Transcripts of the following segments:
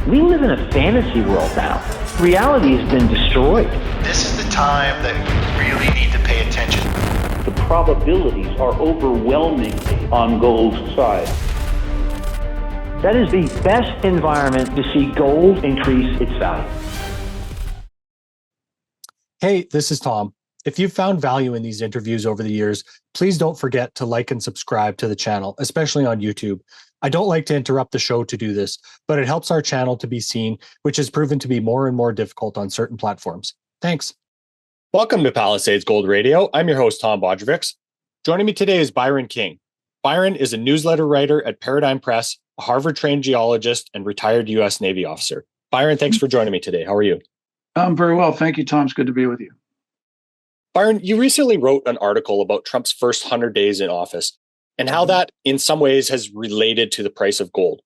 We live in a fantasy world now. Reality has been destroyed. This is the time that you really need to pay attention. The probabilities are overwhelming on gold's side. That is the best environment to see gold increase its value. Hey, this is Tom. If you've found value in these interviews over the years, please don't forget to like and subscribe to the channel, especially on YouTube. I don't like to interrupt the show to do this, but it helps our channel to be seen, which has proven to be more and more difficult on certain platforms. Thanks. Welcome to Palisade's Gold Radio. I'm your host, Tom Bodrovics. Joining me today is Byron King. Byron is a newsletter writer at Paradigm Press, a Harvard-trained geologist, and retired U.S. Navy officer. Byron, thanks for joining me today. How are you? I'm very well. Thank you, Tom. It's good to be with you. Byron, you recently wrote an article about Trump's first 100 days in office and how that in some ways has related to the price of gold.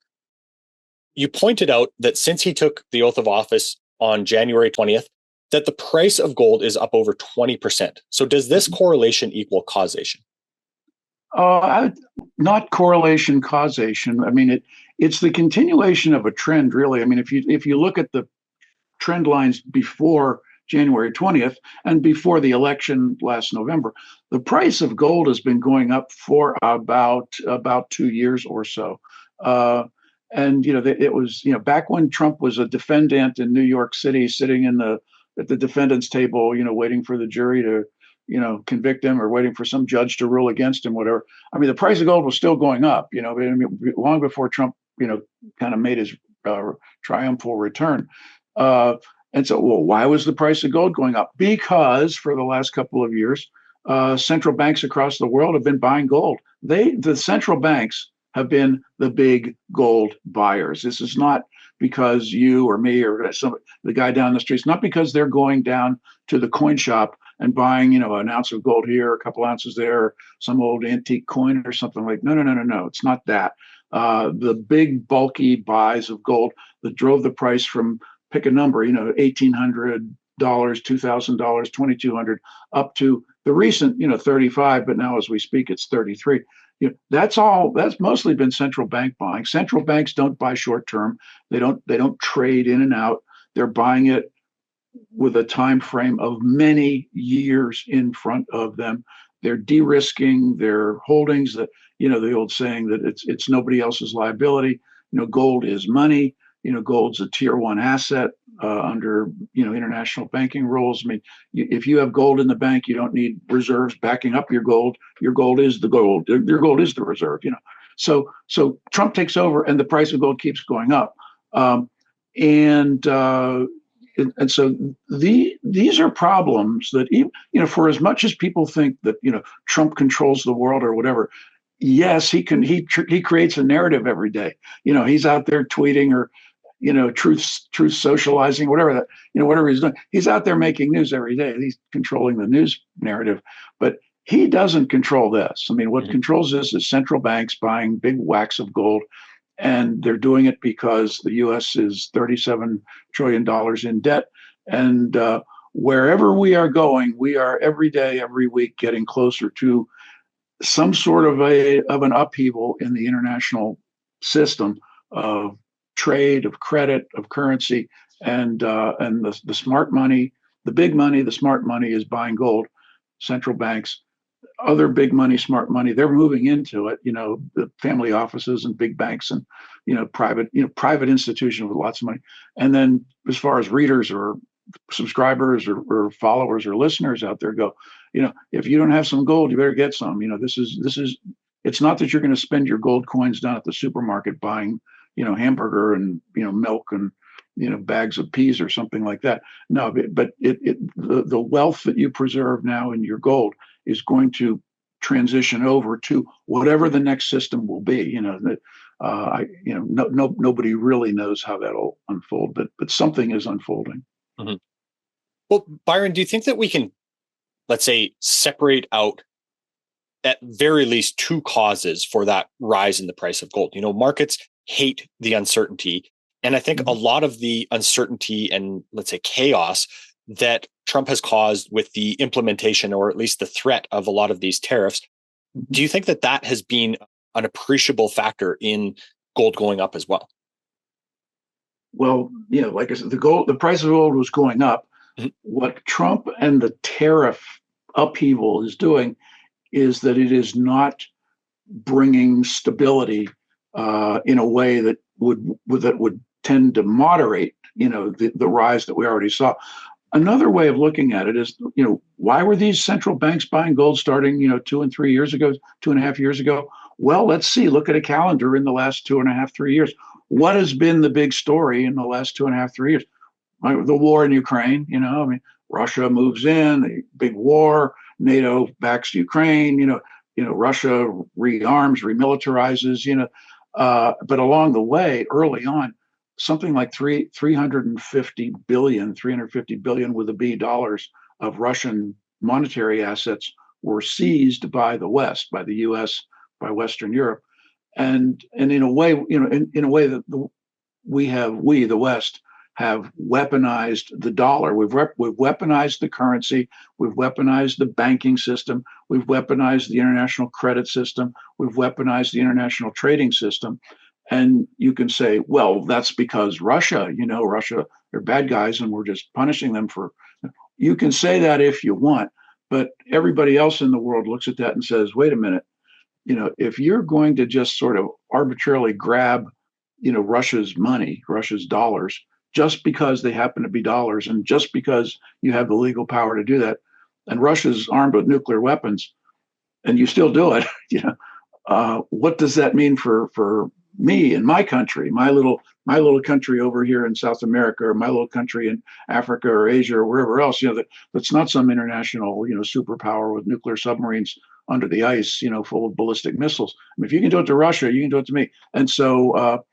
You pointed out that since he took the oath of office on January 20th, that the price of gold is up over 20%. So does this correlation equal causation? Not correlation, causation. I mean, it's the continuation of a trend, really. I mean, if you look at the trend lines before January 20th and before the election last November, the price of gold has been going up for about 2 years or so. And it was back when Trump was a defendant in New York City, sitting at the defendant's table, waiting for the jury to convict him or waiting for some judge to rule against him, whatever. I mean, the price of gold was still going up, long before Trump, kind of made his triumphal return. And so, why was the price of gold going up? Because for the last couple of years, central banks across the world have been buying gold. The central banks have been the big gold buyers. This is not because you or me or the guy down the street. It's not because they're going down to the coin shop and buying, an ounce of gold here, a couple ounces there, some old antique coin or something like. No. It's not that. The big bulky buys of gold that drove the price from, pick a number, $1,800, $2,000, $2,200, up to the recent, $35. But now as we speak, it's $33. That's mostly been central bank buying. Central banks don't buy short term. They don't trade in and out. They're buying it with a time frame of many years in front of them. They're de-risking their holdings. That the old saying that it's nobody else's liability. Gold is money. Gold's a tier one asset under international banking rules. I mean, if you have gold in the bank, you don't need reserves backing up your gold. Your gold is the gold. Your gold is the reserve. So Trump takes over, and the price of gold keeps going up. And so these are problems that even for as much as people think that Trump controls the world or whatever. Yes, he can. He creates a narrative every day. He's out there tweeting or truth socializing, whatever he's doing. He's out there making news every day. He's controlling the news narrative, but he doesn't control this. I mean, what controls this is central banks buying big whacks of gold, and they're doing it because the U.S. is $37 trillion in debt, and wherever we are going, we are every day, every week, getting closer to some sort of an upheaval in the international system of trade, of credit, of currency, and the smart money, the big money, the smart money is buying gold. Central banks, other big money, smart money, they're moving into it. The family offices and big banks and private institutions with lots of money. And then as far as readers or subscribers or followers or listeners out there go, if you don't have some gold, you better get some. This is. It's not that you're going to spend your gold coins down at the supermarket buying hamburger and milk and bags of peas or something like that. No, but the wealth that you preserve now in your gold is going to transition over to whatever the next system will be. Nobody really knows how that'll unfold, but something is unfolding. Mm-hmm. Well, Byron, do you think that we can, let's say, separate out at very least two causes for that rise in the price of gold? Markets hate the uncertainty. And I think a lot of the uncertainty and, let's say, chaos that Trump has caused with the implementation, or at least the threat of a lot of these tariffs, do you think that has been an appreciable factor in gold going up as well? Well, like I said, the price of gold was going up. Mhm. What Trump and the tariff upheaval is doing is that it is not bringing stability in a way that would tend to moderate, the rise that we already saw. Another way of looking at it is, why were these central banks buying gold starting, 2 and 3 years ago, 2.5 years ago? Well, let's see. Look at a calendar in the last 2.5, 3 years. What has been the big story in the last 2.5, 3 years? The war in Ukraine. I mean, Russia moves in, a big war. NATO backs Ukraine. Russia rearms, remilitarizes. But along the way, early on, something like 350 billion with a B dollars of Russian monetary assets were seized by the West, by the U.S., by Western Europe, and in a way, in a way that we the West have weaponized the dollar. We've weaponized the currency. We've weaponized the banking system. We've weaponized the international credit system. We've weaponized the international trading system. And you can say, well, that's because Russia, Russia, they're bad guys and we're just punishing them for. You can say that if you want, but everybody else in the world looks at that and says, wait a minute, if you're going to just sort of arbitrarily grab, Russia's money, Russia's dollars, just because they happen to be dollars and just because you have the legal power to do that, and Russia's armed with nuclear weapons, and you still do it, what does that mean for me and my country, my little country over here in South America, or my little country in Africa or Asia or wherever else, that's not some international, superpower with nuclear submarines under the ice, full of ballistic missiles. I mean, if you can do it to Russia, you can do it to me. And so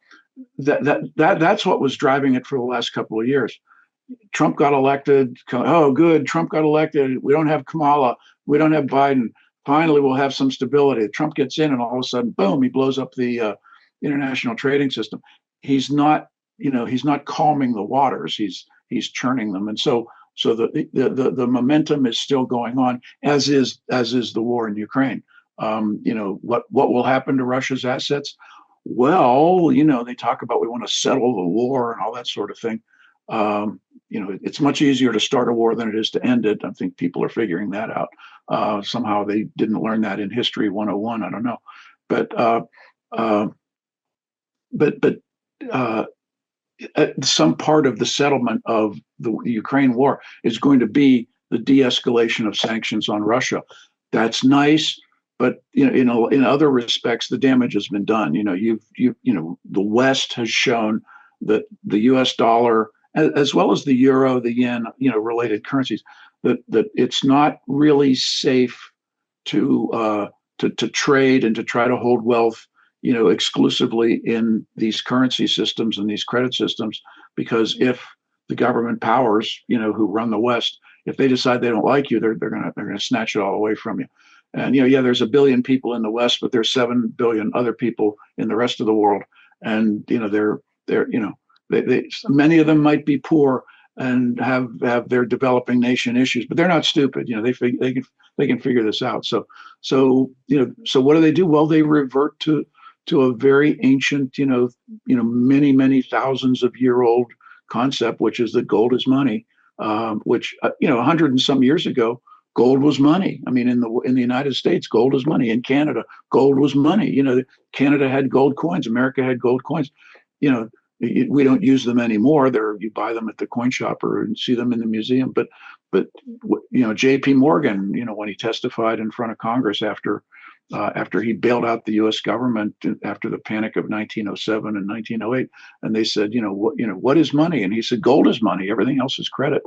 that's what was driving it for the last couple of years. Trump got elected. Oh, good. Trump got elected. We don't have Kamala. We don't have Biden. Finally, we'll have some stability. Trump gets in, and all of a sudden, boom, he blows up the international trading system. He's not, he's not calming the waters. He's churning them, and so the momentum is still going on, as is the war in Ukraine. What will happen to Russia's assets? Well, they talk about we want to settle the war and all that sort of thing. It's much easier to start a war than it is to end it. I think people are figuring that out. Somehow they didn't learn that in History 101. I don't know, but some part of the settlement of the Ukraine war is going to be the de-escalation of sanctions on Russia. That's nice, but in other respects, the damage has been done. The West has shown that the U.S. dollar, as well as the euro, the yen, related currencies, that it's not really safe to trade and to try to hold wealth, exclusively in these currency systems and these credit systems, because if the government powers, who run the West, if they decide they don't like you, they're gonna snatch it all away from you. And there's 1 billion people in the West, but there's 7 billion other people in the rest of the world, and they many of them might be poor and have their developing nation issues, but they're not stupid. They can figure this out. So what do they do? Well, they revert to a very ancient, many thousands of year old concept, which is that gold is money. Which 100 and some years ago, gold was money. I mean, in the United States, gold was money. In Canada, gold was money. Canada had gold coins. America had gold coins. We don't use them anymore. You buy them at the coin shop or see them in the museum. But J.P. Morgan, when he testified in front of Congress after he bailed out the U.S. government after the panic of 1907 and 1908, and they said, what is money? And he said, gold is money. Everything else is credit.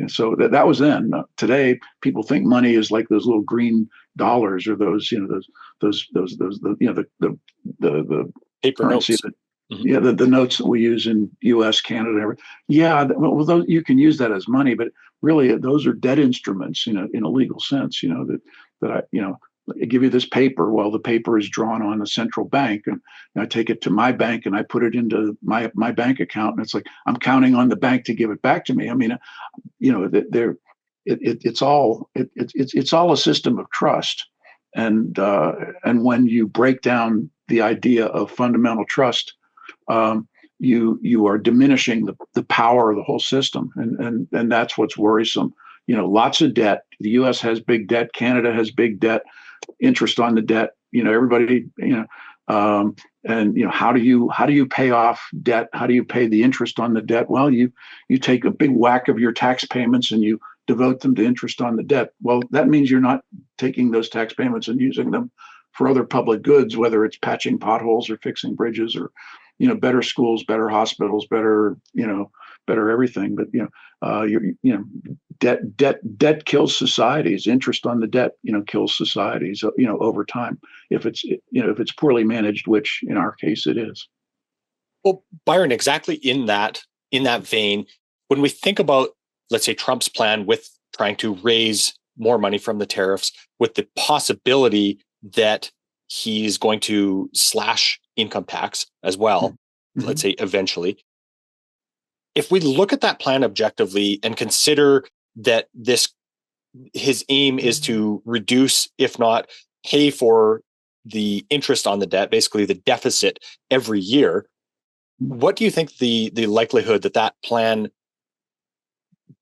So that was then. Today, people think money is like those little green dollars or those the Paper currency notes. that. Yeah, the notes that we use in U.S., Canada, and everything. Yeah, well, those, you can use that as money, but really those are debt instruments, in a legal sense. I give you this paper. Well, the paper is drawn on a central bank, and I take it to my bank and I put it into my bank account, and it's like I'm counting on the bank to give it back to me. I mean, it's all a system of trust, and when you break down the idea of fundamental trust, you are diminishing the power of the whole system, and that's what's worrisome. Lots of debt. The U.S. has big debt. Canada has big debt. Interest on the debt. Everybody. And how do you pay off debt? How do you pay the interest on the debt? Well, you take a big whack of your tax payments and you devote them to interest on the debt. Well, that means you're not taking those tax payments and using them for other public goods, whether it's patching potholes or fixing bridges or better schools, better hospitals, better everything. But debt kills societies. Interest on the debt kills societies over time if it's poorly managed, which in our case it is. Well, Byron, exactly in that vein, when we think about, let's say, Trump's plan with trying to raise more money from the tariffs, with the possibility that he's going to slash income tax as well, let's say eventually. If we look at that plan objectively and consider that his aim is to reduce, if not pay for, the interest on the debt, basically the deficit every year, what do you think the likelihood that plan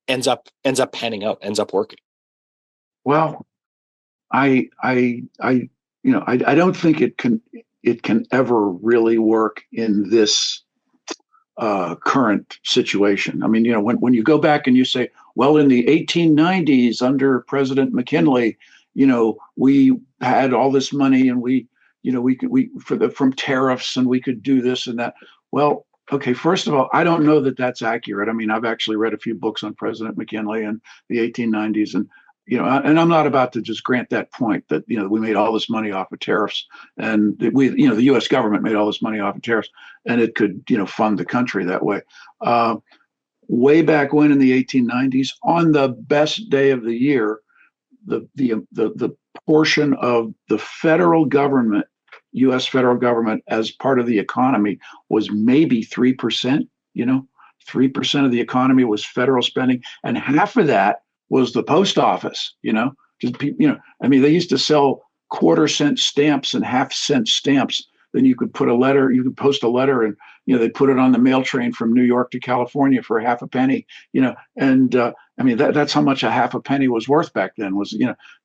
ends up panning out, ends up working? Well, I don't think it can ever really work in this current situation. I mean, when you go back and you say, well, in the 1890s under President McKinley, we had all this money and we could from tariffs and we could do this and that. Well, okay, first of all, I don't know that that's accurate. I mean, I've actually read a few books on President McKinley and the 1890s, and and I'm not about to just grant that point that we made all this money off of tariffs, and the U.S. government made all this money off of tariffs, and it could fund the country that way. Way back when in the 1890s, on the best day of the year, the portion of the federal government, U.S. federal government, as part of the economy was maybe 3%. 3% of the economy was federal spending, and half of that was the post office. I mean, they used to sell quarter-cent stamps and half-cent stamps. Then you could post a letter, and they put it on the mail train from New York to California for half a penny. And I mean that's how much a half a penny was worth back then.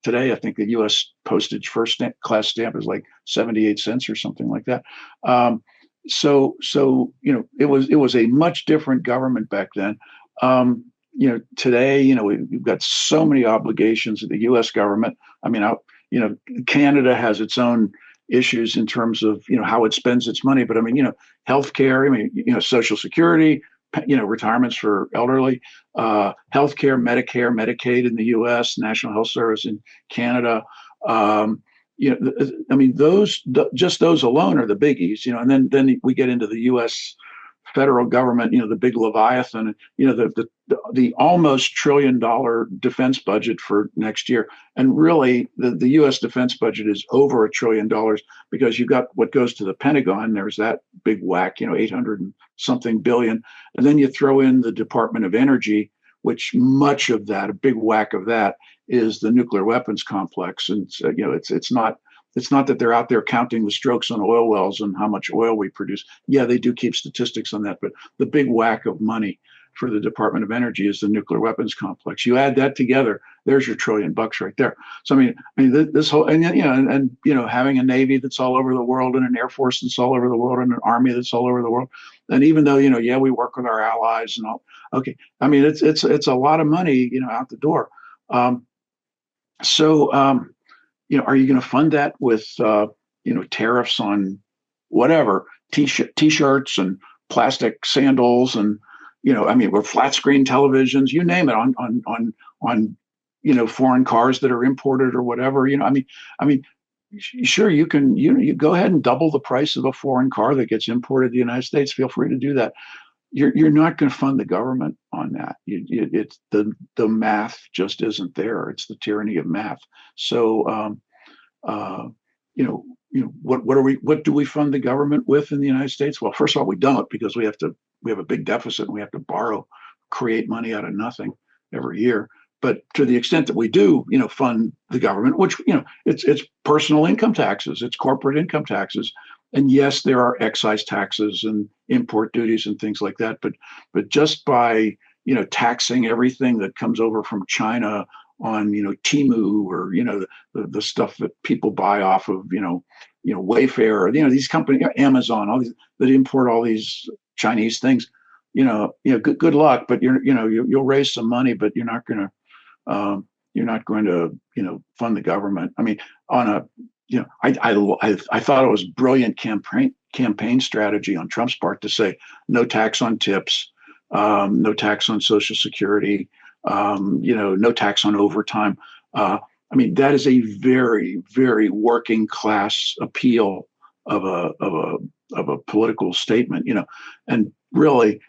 Today I think the U.S. postage first class stamp is like 78 cents or something like that. So it was a much different government back then. Today, we've got so many obligations of the U.S. government. I mean, Canada has its own issues in terms of how it spends its money, but I mean, healthcare. I mean, Social Security, retirements for elderly, healthcare, Medicare, Medicaid in the U.S., National Health Service in Canada. I mean, those alone are the biggies. And then we get into the U.S. federal government, the big Leviathan, the almost $1 trillion defense budget for next year. And really, the U.S. defense budget is over $1 trillion because you've got what goes to the Pentagon. There's that big whack, 800 and something billion. And then you throw in the Department of Energy, which much of that, a big whack of that, is the nuclear weapons complex. And it's not that they're out there counting the strokes on oil wells and how much oil we produce. Yeah, they do keep statistics on that, but the big whack of money for the Department of Energy is the nuclear weapons complex. You add that together, there's your $1 trillion right there. So I mean, this whole and having a Navy that's all over the world and an Air Force that's all over the world and an Army that's all over the world. And even though we work with our allies and all. Okay, I mean it's a lot of money out the door. Are you going to fund that with, tariffs on whatever, t-shirts and plastic sandals and, with flat screen televisions, you name it, on foreign cars that are imported or whatever, sure, you can, you go ahead and double the price of a foreign car that gets imported to the United States. Feel free to do that. You're not going to fund the government on that. It's the math just isn't there. It's the tyranny of math. So, what do we fund the government with in the United States? Well, first of all, we don't, because we have a big deficit and we have to create money out of nothing every year. But to the extent that we do, fund the government, which, it's personal income taxes, it's corporate income taxes. and yes, there are excise taxes and import duties and things like that. But just by taxing everything that comes over from China on Temu, or the stuff that people buy off of Wayfair, or these companies, Amazon, all these that import all these Chinese things. Good luck, but you'll raise some money, but you're not going to fund the government. I mean, on a I thought it was brilliant campaign strategy on Trump's part to say no tax on tips, no tax on Social Security, no tax on overtime. I mean, that is a very, very working class appeal of a political statement, and really,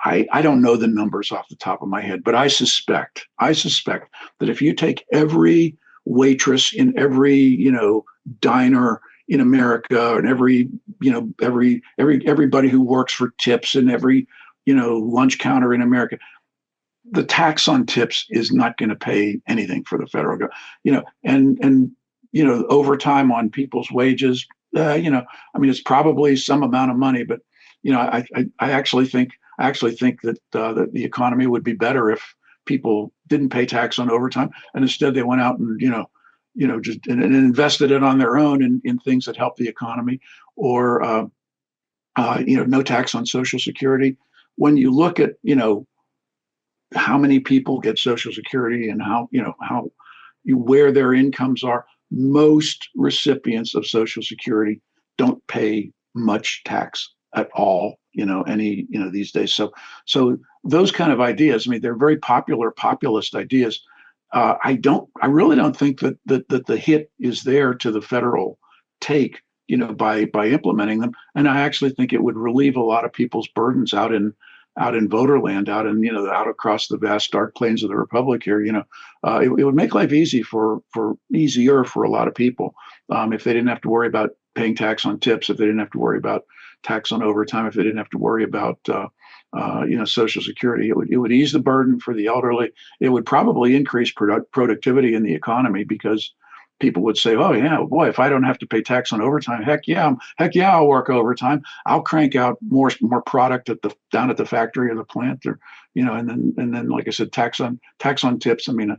I don't know the numbers off the top of my head, but I suspect that if you take every waitress in every diner in America, and everybody who works for tips in every lunch counter in America, the tax on tips is not going to pay anything for the federal government. And overtime on people's wages. I mean, it's probably some amount of money, but I actually think that that the economy would be better if people didn't pay tax on overtime, and instead they went out and just and invested it on their own in things that help the economy, or no tax on Social Security. When you look at how many people get Social Security and where their incomes are, most recipients of Social Security don't pay much tax at all, these days. So those kind of ideas, I mean, they're very popular populist ideas. I really don't think that the hit is there to the federal take, by implementing them. And I actually think it would relieve a lot of people's burdens out in voterland, out across the vast dark plains of the Republic here. It would make life easier for a lot of people, if they didn't have to worry about paying tax on tips, if they didn't have to worry about tax on overtime, if they didn't have to worry about Social Security. It would ease the burden for the elderly. It would probably increase productivity in the economy, because people would say, "Oh yeah, boy, if I don't have to pay tax on overtime, heck yeah, I'll work overtime. I'll crank out more product down at the factory or the plant, or and then like I said, tax on tips. I mean,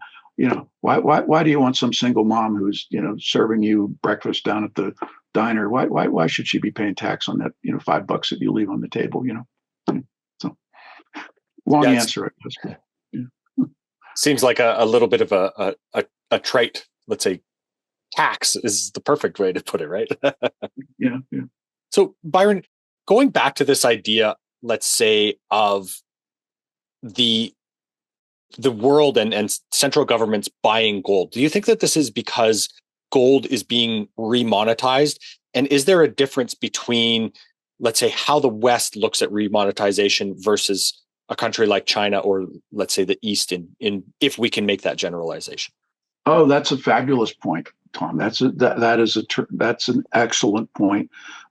why do you want some single mom who's serving you breakfast down at the diner? Why should she be paying tax on that $5 that you leave on the table? So long answer, I guess. Yeah. Seems like a little bit of a trite, let's say. Tax is the perfect way to put it, right? Yeah. So, Byron, going back to this idea, let's say, of the world and central governments buying gold, do you think that this is because gold is being remonetized? And is there a difference between, let's say, how the West looks at remonetization versus a country like China, or let's say the East, in if we can make that generalization? Oh, that's a fabulous point, Tom. That's an excellent point.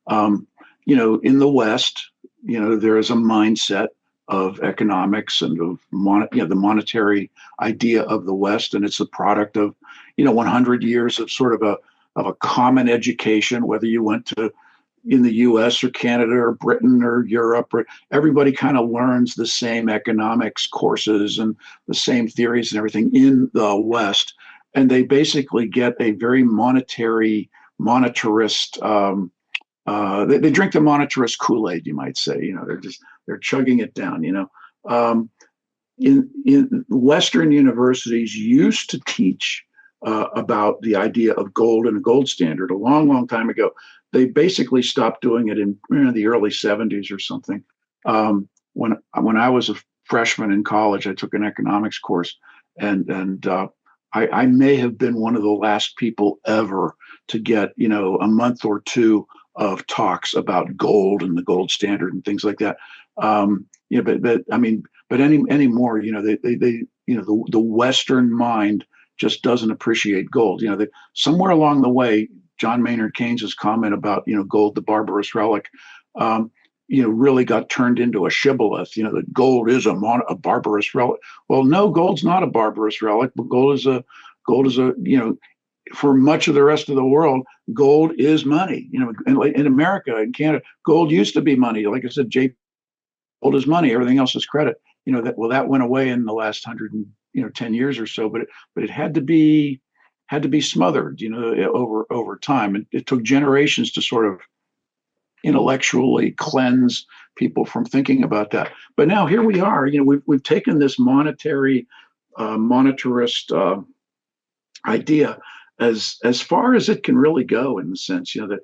In the West, there is a mindset of economics and of the monetary idea of the West, and it's a product of 100 years of sort of a common education, whether you went to in the U.S. or Canada or Britain or Europe, or everybody kind of learns the same economics courses and the same theories and everything in the West. And they basically get a very monetarist. They drink the monetarist Kool-Aid, you might say. They're chugging it down. In Western universities used to teach about the idea of gold and a gold standard a long, long time ago. They basically stopped doing it in the early 70s or something. When I was a freshman in college, I took an economics course, and I may have been one of the last people ever to get, a month or two of talks about gold and the gold standard and things like that. But anymore, the Western mind just doesn't appreciate gold. Somewhere along the way, John Maynard Keynes's comment about, gold, the barbarous relic, really got turned into a shibboleth, that gold is a barbarous relic. Well, no, gold's not a barbarous relic, but gold is a for much of the rest of the world, gold is money. In America and Canada, gold used to be money. Like I said, gold is money. Everything else is credit. That went away in the last 10 years or so. But it had to be smothered, over time. It took generations to sort of intellectually cleanse people from thinking about that. But now here we are. We've taken this monetarist idea as far as it can really go, in the sense, that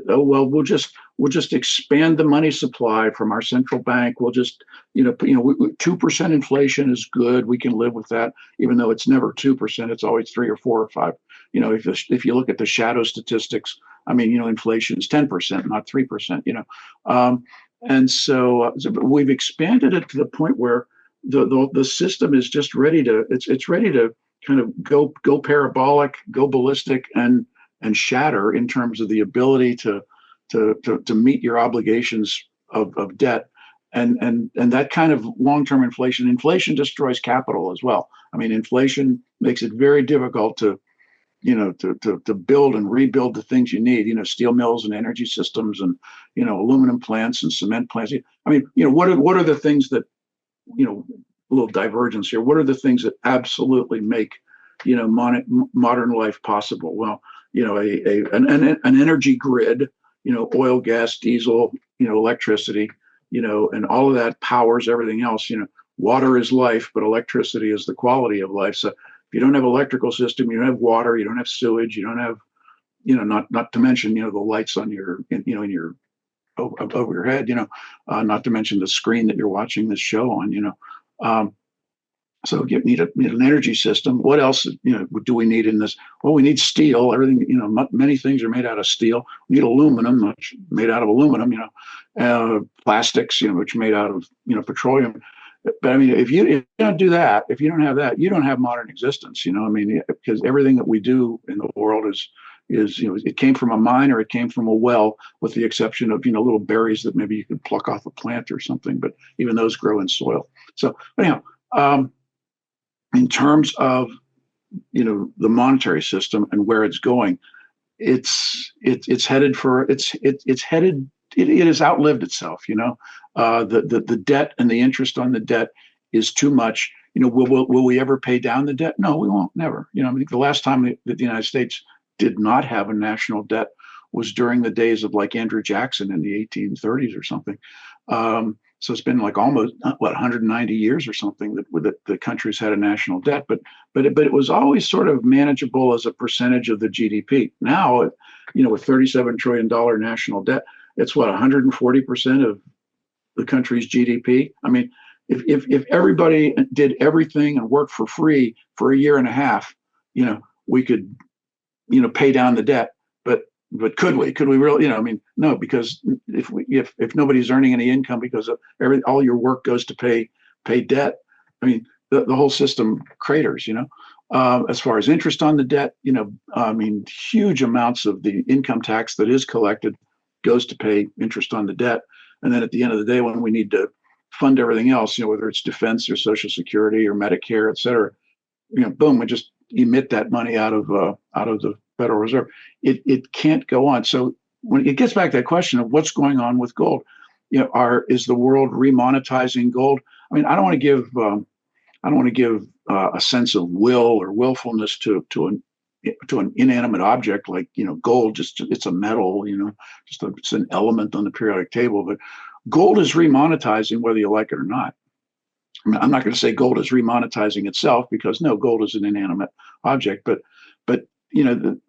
oh well, we'll just expand the money supply from our central bank. We'll just 2% inflation is good. We can live with that, even though it's never 2%. It's always 3 or 4 or 5. If you look at the shadow statistics, inflation is 10%, not 3%. And so we've expanded it to the point where the system is just ready to it's ready to kind of go parabolic, go ballistic, and shatter in terms of the ability to meet your obligations of debt. And that kind of long-term inflation destroys capital as well. Inflation makes it very difficult to build and rebuild the things you need, steel mills and energy systems and, aluminum plants and cement plants. What are the things that, a little divergence here. What are the things that absolutely make, modern life possible? Well, an energy grid, oil, gas, diesel, electricity, and all of that powers everything else. Water is life, but electricity is the quality of life. So if you don't have electrical system, you don't have water, you don't have sewage, you don't have, not to mention, the lights on your, in your over your head, not to mention the screen that you're watching this show on, so you need an energy system. What else, do we need in this? Well, we need steel. Everything, many things are made out of steel. We need aluminum, which made out of aluminum. Plastics, which are made out of petroleum. But if you don't do that, if you don't have that, you don't have modern existence. Because everything that we do in the world is it came from a mine or it came from a well, with the exception of little berries that maybe you could pluck off a plant or something. But even those grow in soil. So anyhow. In terms of the monetary system and where it's going, it has outlived itself. The debt and the interest on the debt is too much. Will we ever pay down the debt? No, we won't. Never. The last time that the United States did not have a national debt was during the days of like Andrew Jackson in the 1830s or something. So it's been like almost 190 years or something that the country's had a national debt, but it was always sort of manageable as a percentage of the GDP. Now, with $37 trillion national debt, it's 140% of the country's GDP. If everybody did everything and worked for free for a year and a half, we could, pay down the debt. But could we really, no, because if nobody's earning any income because of all your work goes to pay debt, the whole system craters, as far as interest on the debt, huge amounts of the income tax that is collected goes to pay interest on the debt. And then at the end of the day, when we need to fund everything else, whether it's defense or Social Security or Medicare, et cetera, boom, we just emit that money out of the Federal Reserve. It can't go on. So when it gets back to that question of what's going on with gold, is the world remonetizing gold? I don't want to give a sense of will or willfulness to an inanimate object like gold. Just it's a metal, it's an element on the periodic table. But gold is remonetizing whether you like it or not. I'm not going to say gold is remonetizing itself, because no, gold is an inanimate object, but the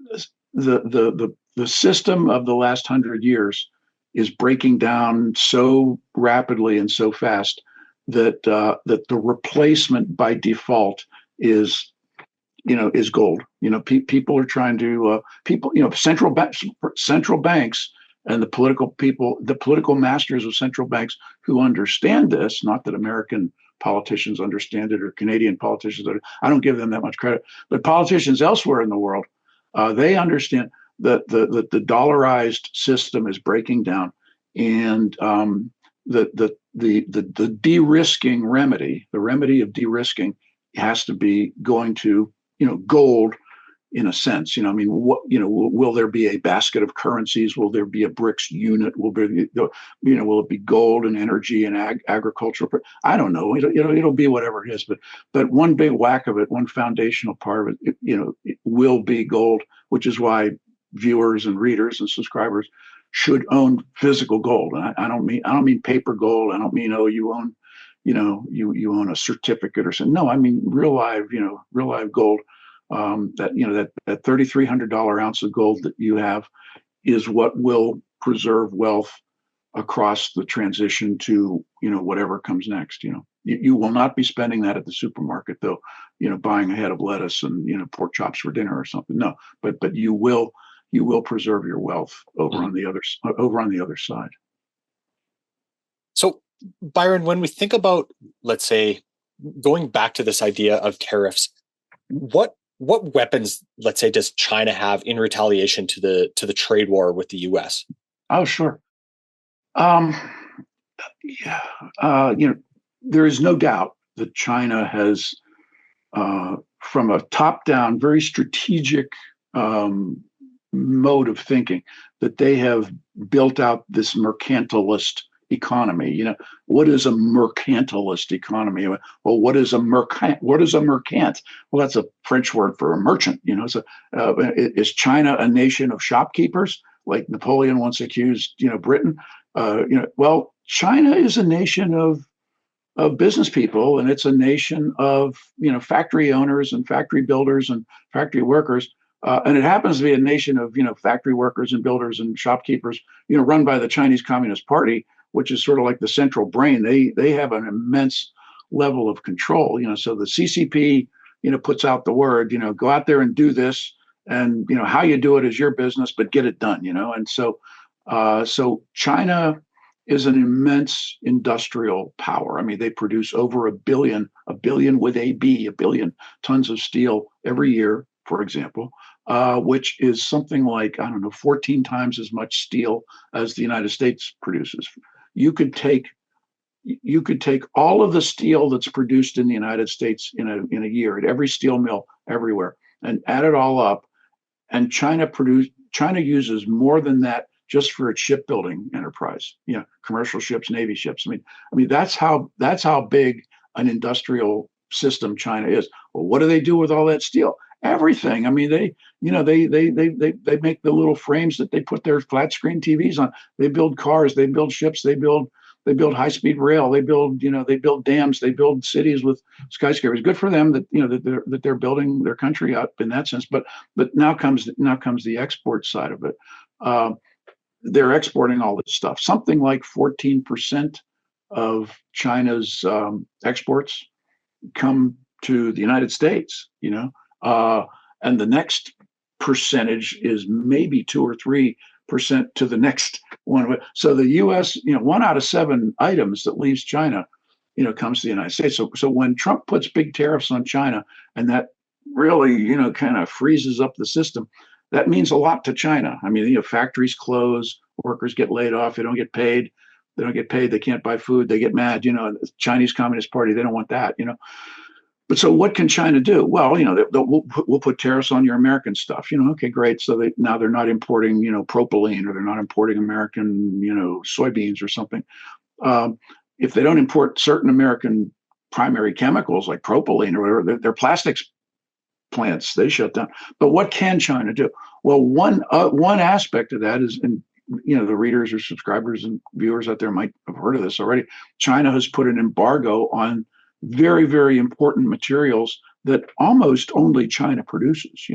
system of the last 100 years is breaking down so rapidly and so fast that the replacement by default is gold. People are trying to central banks and the political masters of central banks who understand this. Not that American politicians understand it or Canadian politicians. I don't give them that much credit, but politicians elsewhere in the world, they understand that the dollarized system is breaking down, and the de-risking remedy, the remedy of de-risking, has to be going to gold in a sense. I mean, what, will there be a basket of currencies? Will there be a BRICS unit? Will it be gold and energy and agricultural? I don't know. It'll be whatever it is. But one big whack of it, one foundational part of it, it will be gold, which is why viewers and readers and subscribers should own physical gold. And I don't mean paper gold. I don't mean, you own, you own a certificate or something. No, I mean real live gold. That $3,300 ounce of gold that you have is what will preserve wealth across the transition to whatever comes next. You will not be spending that at the supermarket, though, buying a head of lettuce and pork chops for dinner or something. No, but you will preserve your wealth over on the other side. So, Byron, when we think about, let's say, going back to this idea of tariffs, what weapons, let's say, does China have in retaliation to the trade war with the U.S.? Oh, sure. There is no doubt that China has, from a top-down, very strategic mode of thinking, that they have built out this mercantilist economy. What is a mercantilist economy? Well, what is a mercant? Well, that's a French word for a merchant. So is China a nation of shopkeepers, like Napoleon once accused Britain? Well, China is a nation of business people, and it's a nation of factory owners and factory builders and factory workers. And it happens to be a nation of factory workers and builders and shopkeepers, run by the Chinese Communist Party, which is sort of like the central brain. They have an immense level of control. So the CCP puts out the word, go out there and do this, and how you do it is your business, but get it done. And so China is an immense industrial power. I mean, they produce over a billion with a billion tons of steel every year, for example, which is something like, 14 times as much steel as the United States produces. You could take all of the steel that's produced in the United States in a year at every steel mill everywhere and add it all up, and China uses more than that just for its shipbuilding enterprise. Commercial ships, Navy ships. I mean that's how big an industrial system China is. Well, what do they do with all that steel? Everything. I mean, they make the little frames that they put their flat screen TVs on. They build cars, they build ships, they build high speed rail, they build dams, they build cities with skyscrapers. Good for them that they're building their country up in that sense. But now comes the export side of it. They're exporting all this stuff. Something like 14% of China's exports come to the United States. And the next percentage is maybe 2 or 3% to the next one. So the U.S., 1 out of 7 items that leaves China, comes to the United States. So when Trump puts big tariffs on China, and that really, kind of freezes up the system, that means a lot to China. I mean, factories close, workers get laid off, they don't get paid. They can't buy food, they get mad. The Chinese Communist Party, they don't want that. But so what can China do? Well, we'll put tariffs on your American stuff. Okay, great. So now they're not importing, propylene, or they're not importing American, soybeans or something. If they don't import certain American primary chemicals like propylene or whatever, they're plastics plants, they shut down. But what can China do? Well, one aspect of that is, and the readers or subscribers and viewers out there might have heard of this already. China has put an embargo on very, very important materials that almost only China produces.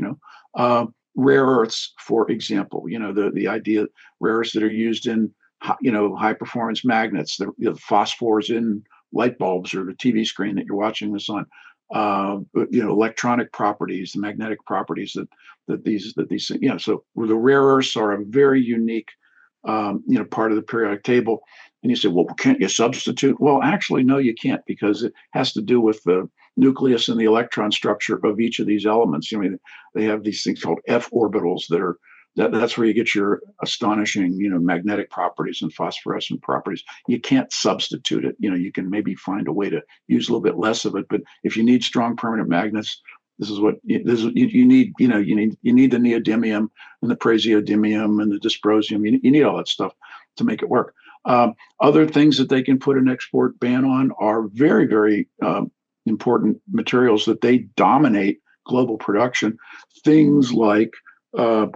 Rare earths, for example. The idea rare earths that are used in high performance magnets, the phosphors in light bulbs or the TV screen that you're watching this on. Electronic properties, the magnetic properties that these so the rare earths are a very unique part of the periodic table. And you say, well, can't you substitute? Well, actually, no, you can't, because it has to do with the nucleus and the electron structure of each of these elements. They have these things called F orbitals that's where you get your astonishing, magnetic properties and phosphorescent properties. You can't substitute it. You can maybe find a way to use a little bit less of it, but if you need strong permanent magnets, you need. You need the neodymium and the praseodymium and the dysprosium. You need all that stuff to make it work. Other things that they can put an export ban on are very, very important materials that they dominate global production. Things like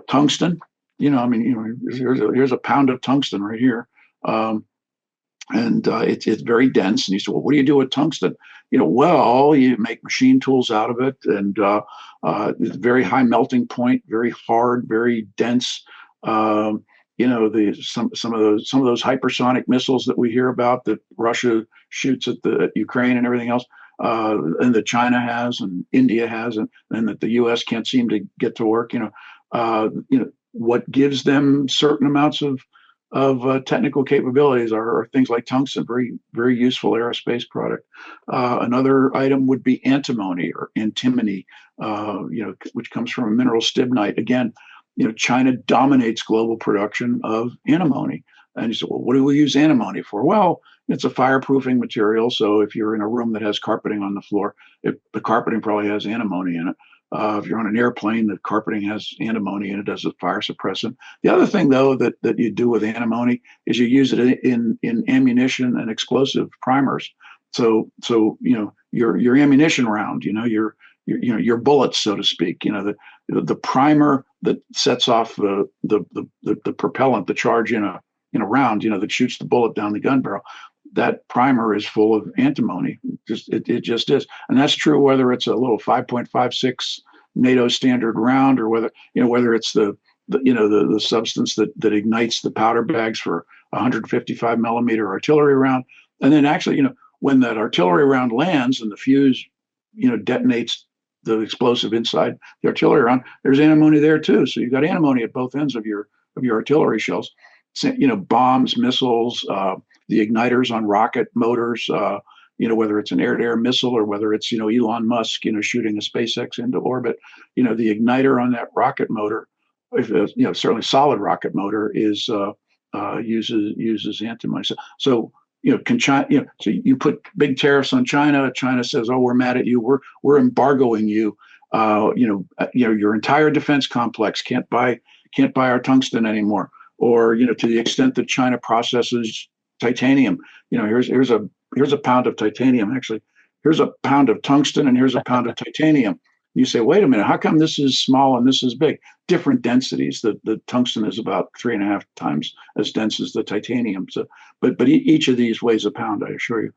tungsten. Here's a pound of tungsten right here. And it's very dense. And you say, well, what do you do with tungsten? Well, you make machine tools out of it, and it's very high melting point, very hard, very dense. Some of those hypersonic missiles that we hear about that Russia shoots at the Ukraine and everything else, and that China has and India has, and that the U.S. can't seem to get to work. What gives them certain amounts of technical capabilities are things like tungsten, very, very useful aerospace product. Another item would be antimony or antimony, which comes from a mineral stibnite. Again, China dominates global production of antimony. And you say, well, what do we use antimony for? Well, it's a fireproofing material. So if you're in a room that has carpeting on the floor, the carpeting probably has antimony in it. If you're on an airplane, the carpeting has antimony in it as a fire suppressant. The other thing, though, that you do with antimony is you use it in ammunition and explosive primers. So your ammunition round, your bullets, so to speak, the primer that sets off the propellant, the charge in a round, that shoots the bullet down the gun barrel. That primer is full of antimony. It just is, and that's true whether it's a little 5.56 NATO standard round or whether it's the substance that ignites the powder bags for 155 millimeter artillery round. And then actually, when that artillery round lands and the fuse, detonates the explosive inside the artillery round, there's antimony there too. So you've got antimony at both ends of your artillery shells. Bombs, missiles, the igniters on rocket motors, whether it's an air-to-air missile or whether it's, Elon Musk, shooting a SpaceX into orbit, the igniter on that rocket motor, certainly solid rocket motor is uses antimony. So can China, so you put big tariffs on China. China says, oh, we're mad at you. We're embargoing you. Your entire defense complex can't buy our tungsten anymore. Or, to the extent that China processes titanium, here's a pound of titanium. Actually, here's a pound of tungsten and here's a pound of titanium. You say, wait a minute, how come this is small and this is big? Different densities. The tungsten is about 3.5 times as dense as the titanium. So, but each of these weighs a pound, I assure you.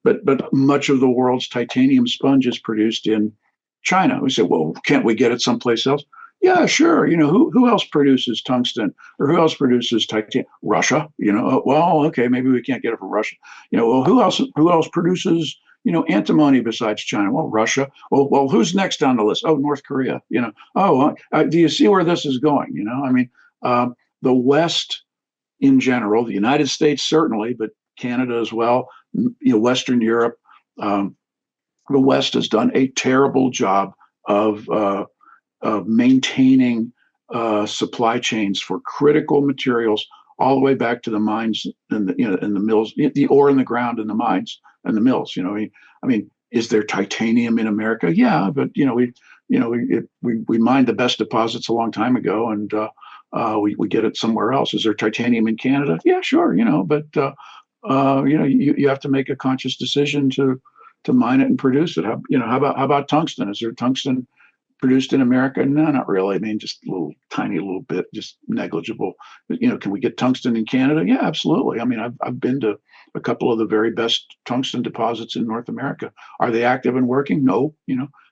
But much of the world's titanium sponge is produced in China. We say, well, can't we get it someplace else? Yeah, sure. Who else produces tungsten or who else produces titanium? Russia. Well, okay, maybe we can't get it from Russia. Well, who else produces antimony besides China? Well, Russia. Well, who's next on the list? Oh, North Korea. Do you see where this is going? The West in general, the United States certainly, but Canada as well. Western Europe. The West has done a terrible job of maintaining supply chains for critical materials all the way back to the mines and the mills, the ore in the ground in the mines and the mills. I mean, is there titanium in America? Yeah, but we mined the best deposits a long time ago, and we get it somewhere else. Is there titanium in Canada? Yeah, sure. But you have to make a conscious decision to mine it and produce it. How about tungsten? Is there tungsten produced in America? No, not really. I mean, just a little tiny little bit, just negligible. Can we get tungsten in Canada? Yeah, absolutely. I mean, I've been to a couple of the very best tungsten deposits in North America. Are they active and working? No.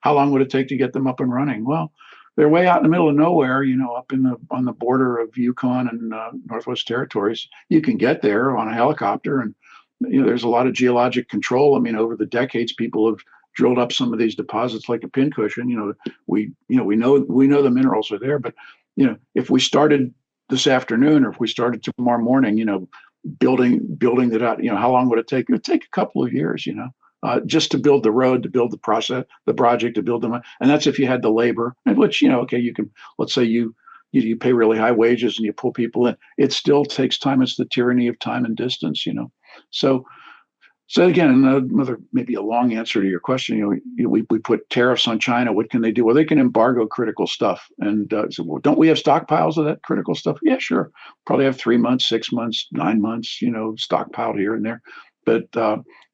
How long would it take to get them up and running? Well, they're way out in the middle of nowhere, up on the border of Yukon and Northwest Territories. You can get there on a helicopter, and there's a lot of geologic control. I mean, over the decades, people have drilled up some of these deposits like a pincushion. We know the minerals are there, but if we started this afternoon or if we started tomorrow morning, building that out, how long would it take? It would take a couple of years, just to build the road, to build the project, to build them, and that's if you had the labor. And which okay, you can, let's say you pay really high wages and you pull people in. It still takes time. It's the tyranny of time and distance, So So again, another maybe a long answer to your question. We put tariffs on China. What can they do? Well, they can embargo critical stuff. And so, well, don't we have stockpiles of that critical stuff? Yeah, sure. Probably have 3 months, 6 months, 9 months. Stockpiled here and there. But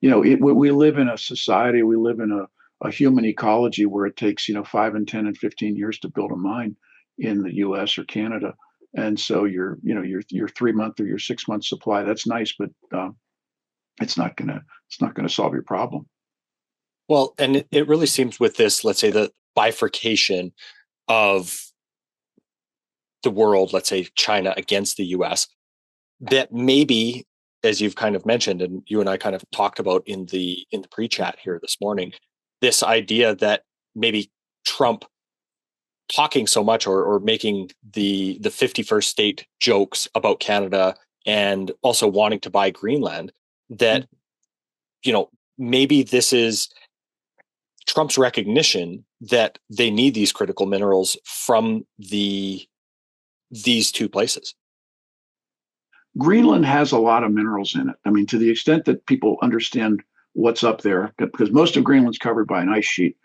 we live in a society. We live in a human ecology where it takes 5 and 10 and 15 years to build a mine in the U.S. or Canada. And so your 3 month or your 6 month supply, that's nice, but it's not gonna solve your problem. Well, and it really seems with this, let's say the bifurcation of the world, let's say China against the US, that maybe, as you've kind of mentioned, and you and I kind of talked about in the pre-chat here this morning, this idea that maybe Trump talking so much or making the 51st state jokes about Canada and also wanting to buy Greenland, that maybe this is Trump's recognition that they need these critical minerals from these two places. Greenland has a lot of minerals in it. I mean, to the extent that people understand what's up there, because most of Greenland's covered by an ice sheet,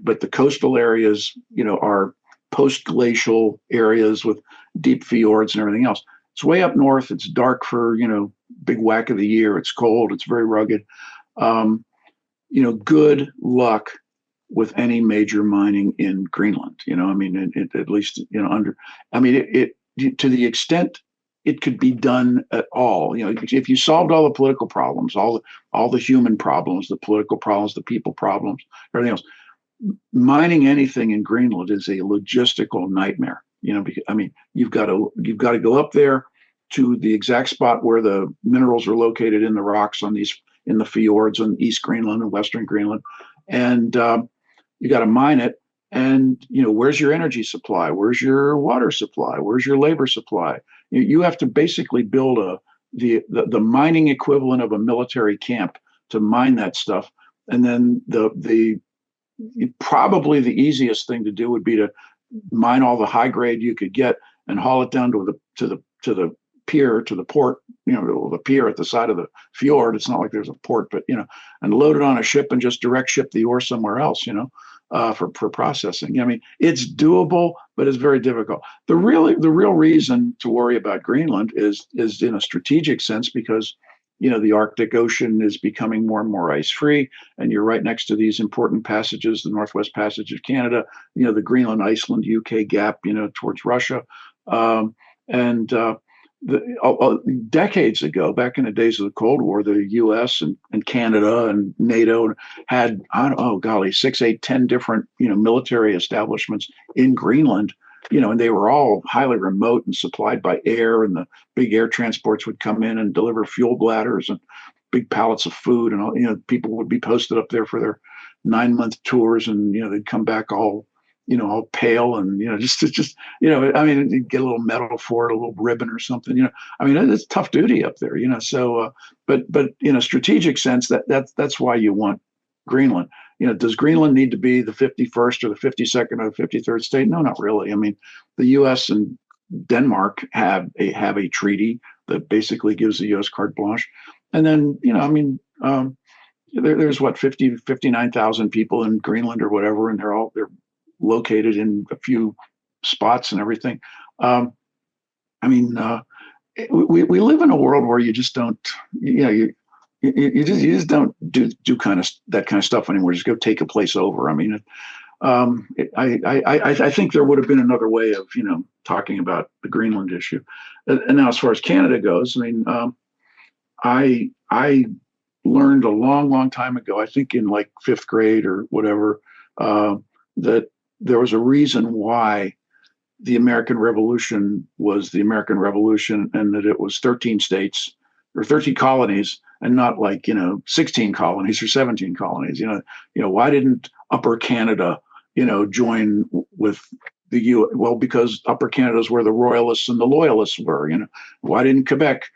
but the coastal areas, are post-glacial areas with deep fjords and everything else. It's way up north. It's dark for big whack of the year. It's cold. It's very rugged. Good luck with any major mining in Greenland. At least to the extent it could be done at all. If you solved all the political problems, all the human problems, the political problems, the people problems, everything else, mining anything in Greenland is a logistical nightmare. Because, you've got to go up there to the exact spot where the minerals are located in the rocks in the fjords on East Greenland and Western Greenland, and you got to mine it. And where's your energy supply? Where's your water supply? Where's your labor supply? You have to basically build the mining equivalent of a military camp to mine that stuff. And then probably the easiest thing to do would be to mine all the high grade you could get and haul it down to the pier, to the port, the pier at the side of the fjord. It's not like there's a port, but and load it on a ship and just direct ship the ore somewhere else, for processing. It's doable, but it's very difficult. The real reason to worry about Greenland is in a strategic sense, because the Arctic Ocean is becoming more and more ice-free, and you're right next to these important passages, the Northwest Passage of Canada, the Greenland, Iceland, UK gap, towards Russia. Decades ago, back in the days of the Cold War, the U.S. and Canada and NATO had, 6, 8, 10 different, military establishments in Greenland, and they were all highly remote and supplied by air, and the big air transports would come in and deliver fuel bladders and big pallets of food, and all, people would be posted up there for their 9-month tours, and they'd come back all pale and just get a little medal for it, a little ribbon or something. It's tough duty up there. So but in a strategic sense, that's why you want Greenland. Does Greenland need to be the 51st or the 52nd or the 53rd state? No, not really. The U.S. and Denmark have a treaty that basically gives the U.S. carte blanche, and then there's 59,000 people in Greenland or whatever, and they're located in a few spots and everything. We live in a world where you just don't, you just don't do that kind of stuff anymore. Just go take a place over. I think there would have been another way of talking about the Greenland issue. And now, as far as Canada goes, I learned a long time ago, I think in like 5th grade or whatever, that there was a reason why the American Revolution was the American Revolution, and that it was 13 states or 13 colonies and not 16 colonies or 17 colonies. Why didn't Upper Canada, join with the U? Well, because Upper Canada is where the Royalists and the Loyalists were. Why didn't Quebec,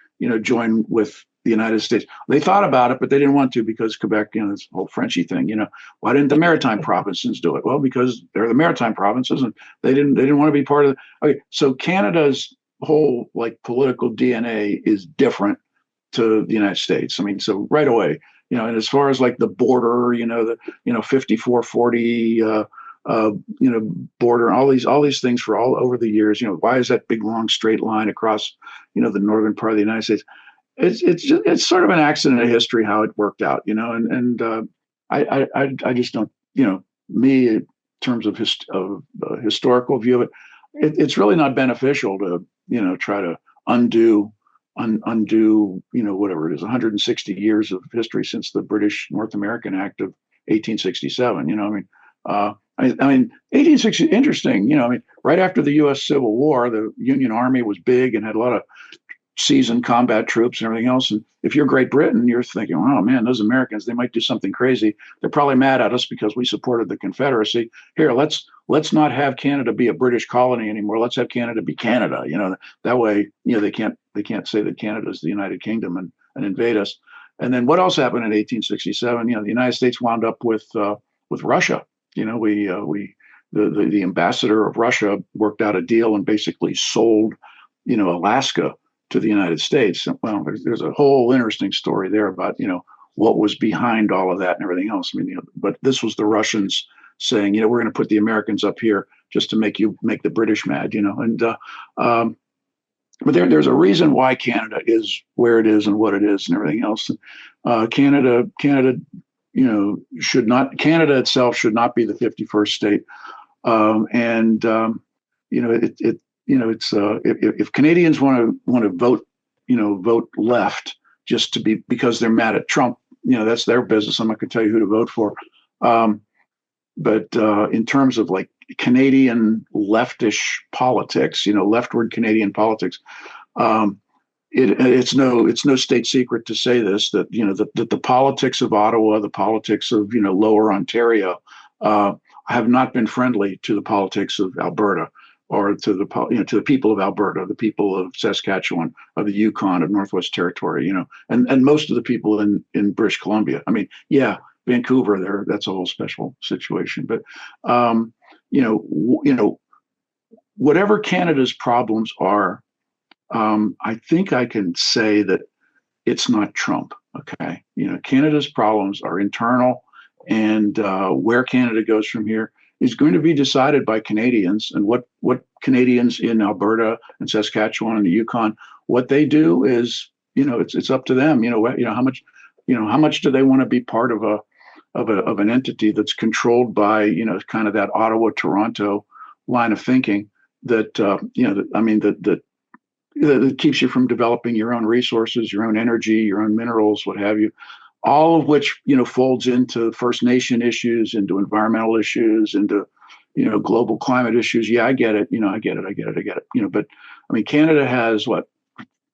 join with the United States? They thought about it, but they didn't want to, because Quebec, this whole Frenchy thing. Why didn't the Maritime provinces do it? Well, because they're the Maritime provinces, and they didn't want to be part of it. Okay, so Canada's whole political DNA is different to the United States. So right away, and as far as like the border, 5440, border, all these things for all over the years. Why is that big long straight line across, the northern part of the United States? It's sort of an accident of history how it worked out, I just don't, me in terms of historical view of it, it's really not beneficial to try to undo whatever it is, 160 years of history since the British North American Act of 1867. I mean 1860, interesting. Right after the U.S. Civil War, the Union Army was big and had a lot of seasoned combat troops and everything else. And if you're Great Britain, you're thinking, oh man, those Americans, they might do something crazy. They're probably mad at us because we supported the Confederacy. Here, let's not have Canada be a British colony anymore. Let's have Canada be Canada. That way, they can't say that Canada is the United Kingdom and invade us. And then what else happened in 1867? The United States wound up with Russia. The ambassador of Russia worked out a deal and basically sold, Alaska to the United States. Well, there's a whole interesting story there about, what was behind all of that and everything else. But this was the Russians saying, we're going to put the Americans up here just to make the British mad, but there's a reason why Canada is where it is and what it is and everything else. Canada, Canada itself should not be the 51st state. If Canadians want to vote, vote left just because they're mad at Trump, that's their business. I'm not going to tell you who to vote for. But in terms of like Canadian leftish politics, leftward Canadian politics, it's no state secret to say this, that the politics of Ottawa, the politics of Lower Ontario, have not been friendly to the politics of Alberta, or to the people of Alberta, the people of Saskatchewan, of the Yukon, of Northwest Territory, and most of the people in British Columbia. Vancouver, that's a whole special situation. But whatever Canada's problems are, I think I can say that it's not Trump. Okay, Canada's problems are internal, and where Canada goes from here is going to be decided by Canadians, and what Canadians in Alberta and Saskatchewan and the Yukon, what they do is, it's up to them. How much do they want to be part of an entity that's controlled by, kind of that Ottawa-Toronto line of thinking that that keeps you from developing your own resources, your own energy, your own minerals, what have you. All of which, folds into First Nation issues, into environmental issues, into, global climate issues. Yeah, I get it. I get it. But Canada has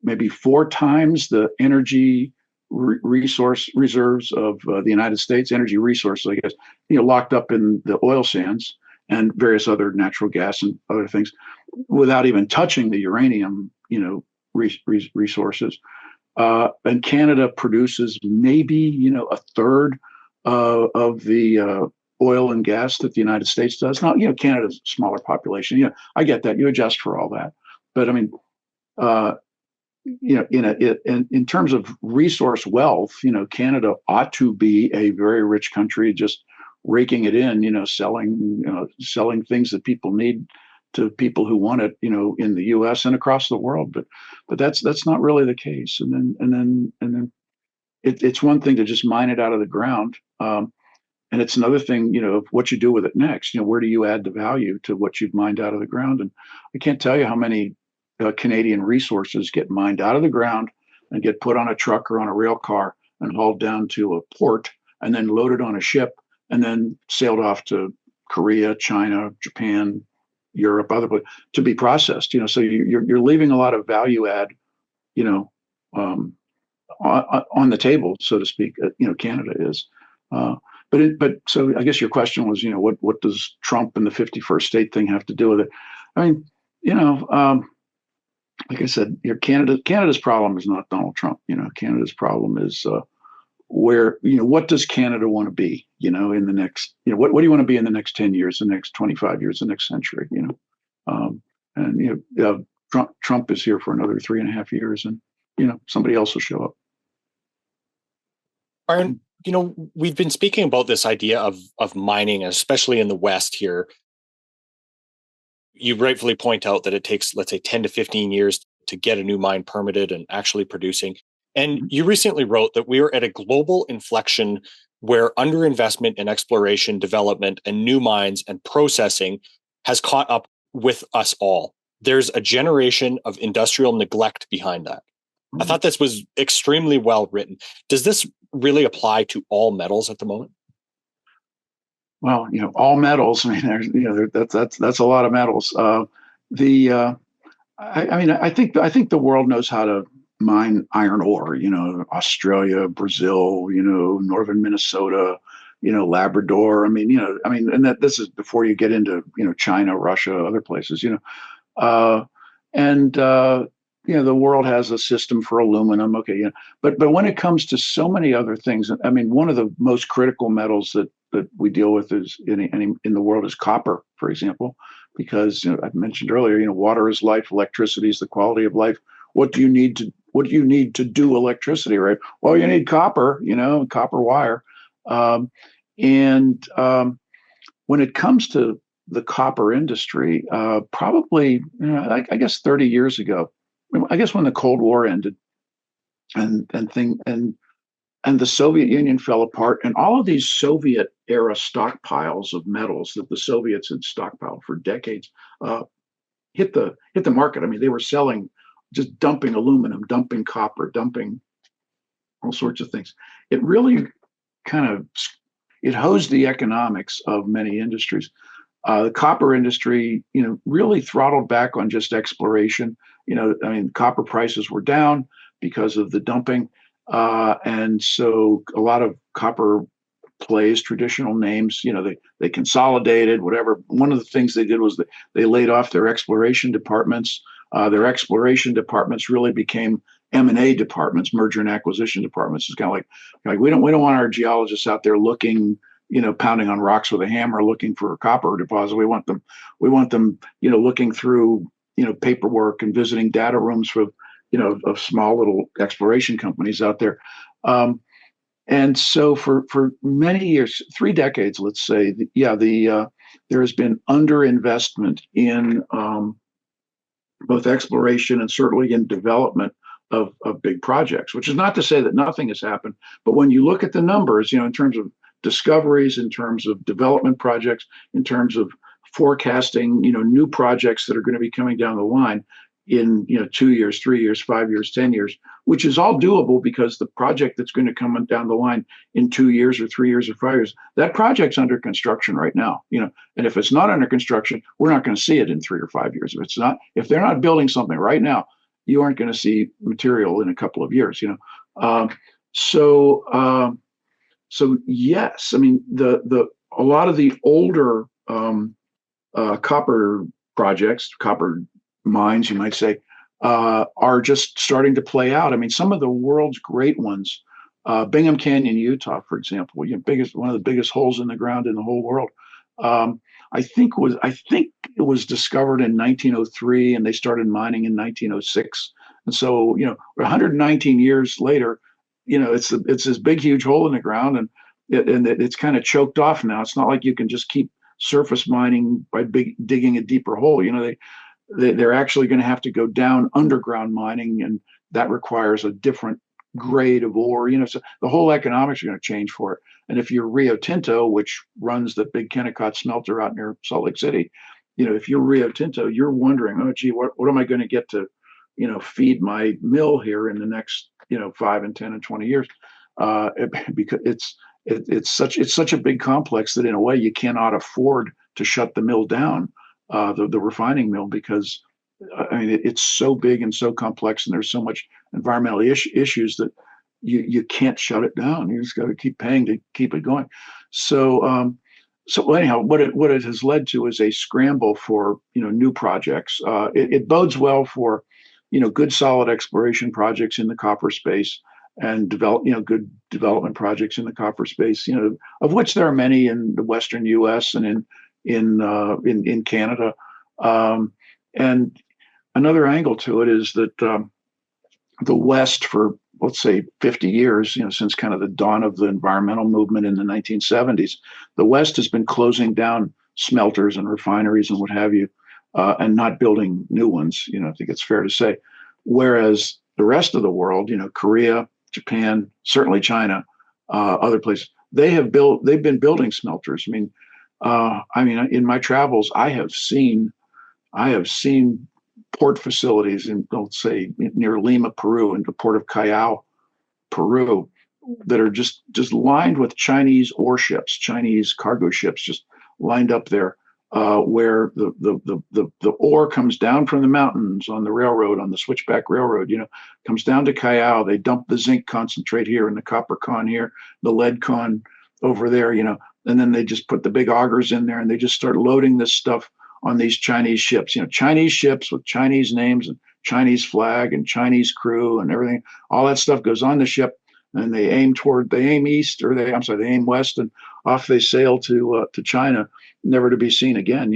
maybe 4 times the energy resource reserves of the United States, energy resources, I guess, locked up in the oil sands and various other natural gas and other things, without even touching the uranium, resources. And Canada produces maybe, a third of the oil and gas that the United States does. Now, Canada's a smaller population. I get that. You adjust for all that. But in terms of resource wealth, Canada ought to be a very rich country, just raking it in, selling things that people need to people who want it, in the U.S. and across the world. But that's not really the case. And then it's one thing to just mine it out of the ground. And it's another thing, what you do with it next. Where do you add the value to what you've mined out of the ground? And I can't tell you how many Canadian resources get mined out of the ground and get put on a truck or on a rail car and hauled down to a port and then loaded on a ship and then sailed off to Korea, China, Japan, Europe, other places to be processed. So you're leaving a lot of value add, on the table, so to speak. Canada is. But so I guess your question was, what does Trump and the 51st state thing have to do with it? Like I said, Canada's problem is not Donald Trump. Canada's problem is where, what does Canada want to be, in the next, what do you want to be in the next 10 years, the next 25 years, the next century, Trump is here for another 3.5 years, and, somebody else will show up. Byron, We've been speaking about this idea of mining, especially in the West here. You rightfully point out that it takes, let's say, 10 to 15 years to get a new mine permitted and actually producing. And you recently wrote that we are at a global inflection where underinvestment in exploration, development, and new mines and processing has caught up with us all. There's a generation of industrial neglect behind that. I thought this was extremely well written. Does this really apply to all metals at the moment? Well, all metals. I mean, that's a lot of metals. I think the world knows how to mine iron ore. Australia, Brazil, northern Minnesota, Labrador. And that this is before you get into China, Russia, other places. And the world has a system for aluminum. Okay, but when it comes to so many other things, I mean, one of the most critical metals that we deal with is in the world is copper, for example, because I mentioned earlier, water is life, electricity is the quality of life. What do you need to do electricity, right? Well, you need copper, copper wire, and when it comes to the copper industry, probably I guess 30 years ago. I guess when the Cold War ended and the Soviet Union fell apart, and all of these Soviet era stockpiles of metals that the Soviets had stockpiled for decades hit the market. I mean, they were selling, just dumping aluminum, dumping copper, dumping all sorts of things. It really it hosed the economics of many industries. The copper industry, really throttled back on just exploration. Copper prices were down because of the dumping. And so a lot of copper plays, traditional names, they consolidated, whatever. One of the things they did was they laid off their exploration departments. Their exploration departments really became M&A departments, merger and acquisition departments. It's kind of like we don't want our geologists out there looking, pounding on rocks with a hammer looking for a copper deposit. We want them, looking through, paperwork and visiting data rooms for, of small little exploration companies out there. And so for many years, 3 decades, let's say, there has been underinvestment in both exploration and certainly in development of big projects, which is not to say that nothing has happened. But when you look at the numbers, in terms of discoveries, in terms of development projects, in terms of forecasting, new projects that are going to be coming down the line in 2 years, 3 years, 5 years, 10 years, which is all doable because the project that's going to come down the line in 2 years or 3 years or 5 years, that project's under construction right now. And if it's not under construction, we're not going to see it in 3 or 5 years. If they're not building something right now, you aren't going to see material in a couple of years. So yes, I mean a lot of the older copper projects, copper mines, you might say, are just starting to play out. I mean, some of the world's great ones, Bingham Canyon, Utah, for example, one of the biggest holes in the ground in the whole world. I think it was discovered in 1903, and they started mining in 1906. And so, 119 years later, it's this big, huge hole in the ground, and it's kind of choked off now. It's not like you can just keep surface mining by digging a deeper hole. They're actually going to have to go down underground mining, and that requires a different grade of ore. So the whole economics are going to change for it. And if you're Rio Tinto, which runs the big Kennecott smelter out near Salt Lake City, if you're Rio Tinto, you're wondering, oh, gee, what am I going to get to, feed my mill here in the next, 5 and 10 and 20 years? Because it's such a big complex that in a way you cannot afford to shut the mill down, the refining mill, because it's so big and so complex, and there's so much environmental issues that you can't shut it down. You just got to keep paying to keep it going. So anyhow, what it has led to is a scramble for new projects. It bodes well for good solid exploration projects in the copper space, and develop good development projects in the copper space. Of which there are many in the Western U.S. and in Canada. And another angle to it is that the West, for let's say 50 years, since kind of the dawn of the environmental movement in the 1970s, the West has been closing down smelters and refineries and what have you, and not building new ones. I think it's fair to say. Whereas the rest of the world, Korea, Japan, certainly China, other places, they've been building smelters. In my travels, I have seen port facilities in, let's say, near Lima, Peru, and the port of Callao, Peru, that are just lined with Chinese ore ships, Chinese cargo ships, just lined up there, where the ore comes down from the mountains on the railroad, on the switchback railroad, comes down to Callao. They dump the zinc concentrate here and the copper con here, the lead con over there, and then they just put the big augers in there and they just start loading this stuff on these Chinese ships, Chinese ships with Chinese names and Chinese flag and Chinese crew and everything. All that stuff goes on the ship, and they aim east, or they aim west, and off they sail to China, never to be seen again.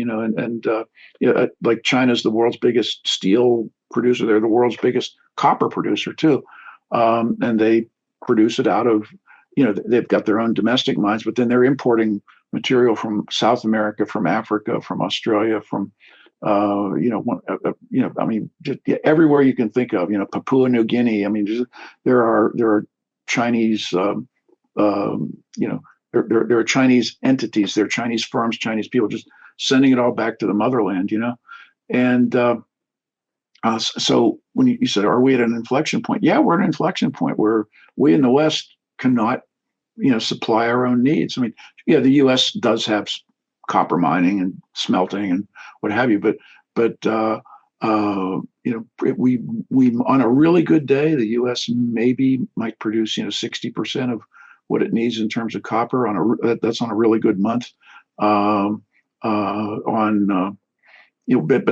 Like China's the world's biggest steel producer. They're the world's biggest copper producer too, and they produce it out of, they've got their own domestic mines, but then they're importing material from South America, from Africa, from Australia, from just everywhere you can think of. Papua New Guinea. There are Chinese. There are Chinese entities, there are Chinese firms, Chinese people just sending it all back to the motherland. And so when you said, are we at an inflection point? Yeah, we're at an inflection point where we in the West cannot supply our own needs. The U.S. does have copper mining and smelting and what have you, but we on a really good day, the U.S. maybe might produce 60% of what it needs in terms of copper that's on a really good month. But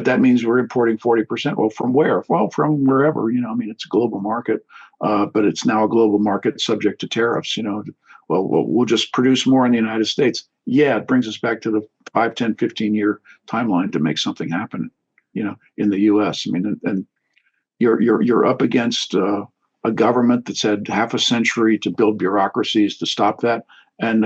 that means we're importing 40%. Well, from where? Well, from wherever. It's a global market, but it's now a global market subject to tariffs. Well, we'll just produce more in the United States. Yeah, it brings us back to the 5, 10, 15-year timeline to make something happen, in the U.S. And you're up against a government that's had half a century to build bureaucracies to stop that, and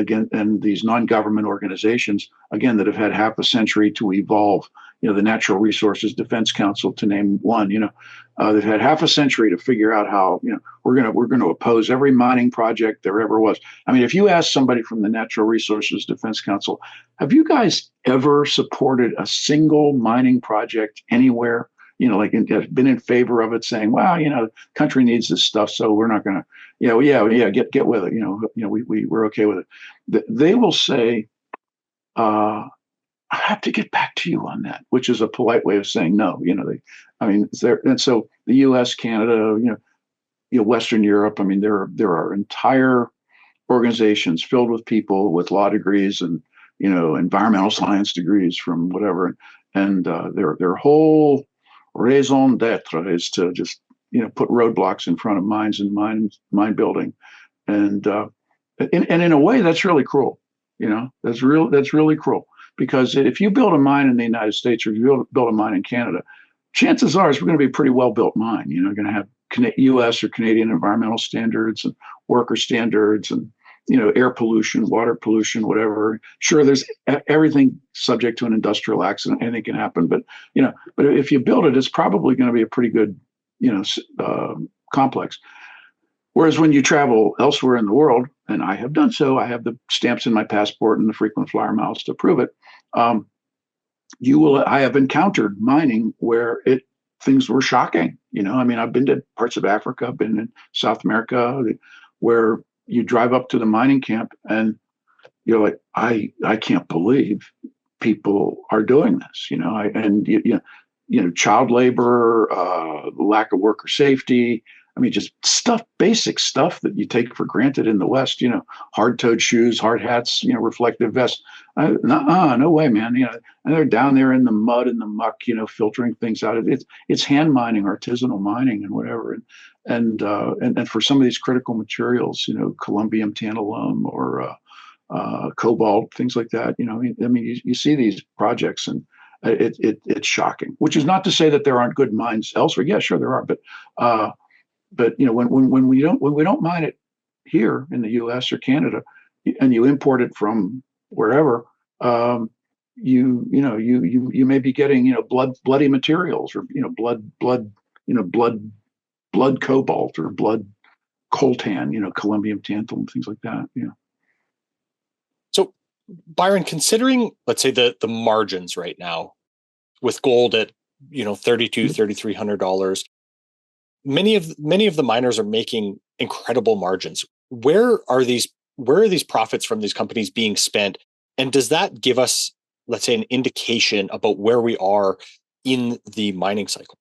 these non-government organizations, again, that have had half a century to evolve. The Natural Resources Defense Council, to name one. They've had half a century to figure out how we're going to oppose every mining project there ever was. If you ask somebody from the Natural Resources Defense Council, have you guys ever supported a single mining project anywhere? Been in favor of it, saying, "Well, the country needs this stuff, so we're not going to, get with it. We're okay with it." They will say, "I have to get back to you on that," which is a polite way of saying no. And so the U.S., Canada, Western Europe. There are entire organizations filled with people with law degrees and environmental science degrees from whatever, and their whole raison d'être is to just put roadblocks in front of mines and mine building, and in a way that's really cruel. That's really cruel, because if you build a mine in the United States or if you build a mine in Canada, chances are it's going to be a pretty well built mine. You're going to have U.S. or Canadian environmental standards and worker standards and air pollution, water pollution, whatever. Sure, there's everything subject to an industrial accident. Anything can happen, but if you build it, it's probably going to be a pretty good, complex. Whereas when you travel elsewhere in the world, and I have done so, I have the stamps in my passport and the frequent flyer miles to prove it. I have encountered mining where things were shocking. I've been to parts of Africa, I've been in South America, where you drive up to the mining camp and you're like, I can't believe people are doing this, child labor, lack of worker safety. Just basic stuff that you take for granted in the West, hard-toed shoes, hard hats, reflective vests. No way, man. And they're down there in the mud and the muck, filtering things out. It's hand mining, artisanal mining, and whatever. And for some of these critical materials, columbium, tantalum, or cobalt, things like that. You see these projects, and it's shocking. Which is not to say that there aren't good mines elsewhere. Yeah, sure there are, but but when we don't mine it here in the U.S. or Canada, and you import it from wherever, you may be getting bloody materials, or blood cobalt, or blood coltan, columbium tantalum, things like that. So, Byron, considering, let's say, the margins right now with gold at $3,200-$3,300, many of the miners are making incredible margins. Where are these profits from these companies being spent? And does that give us, let's say, an indication about where we are in the mining cycle?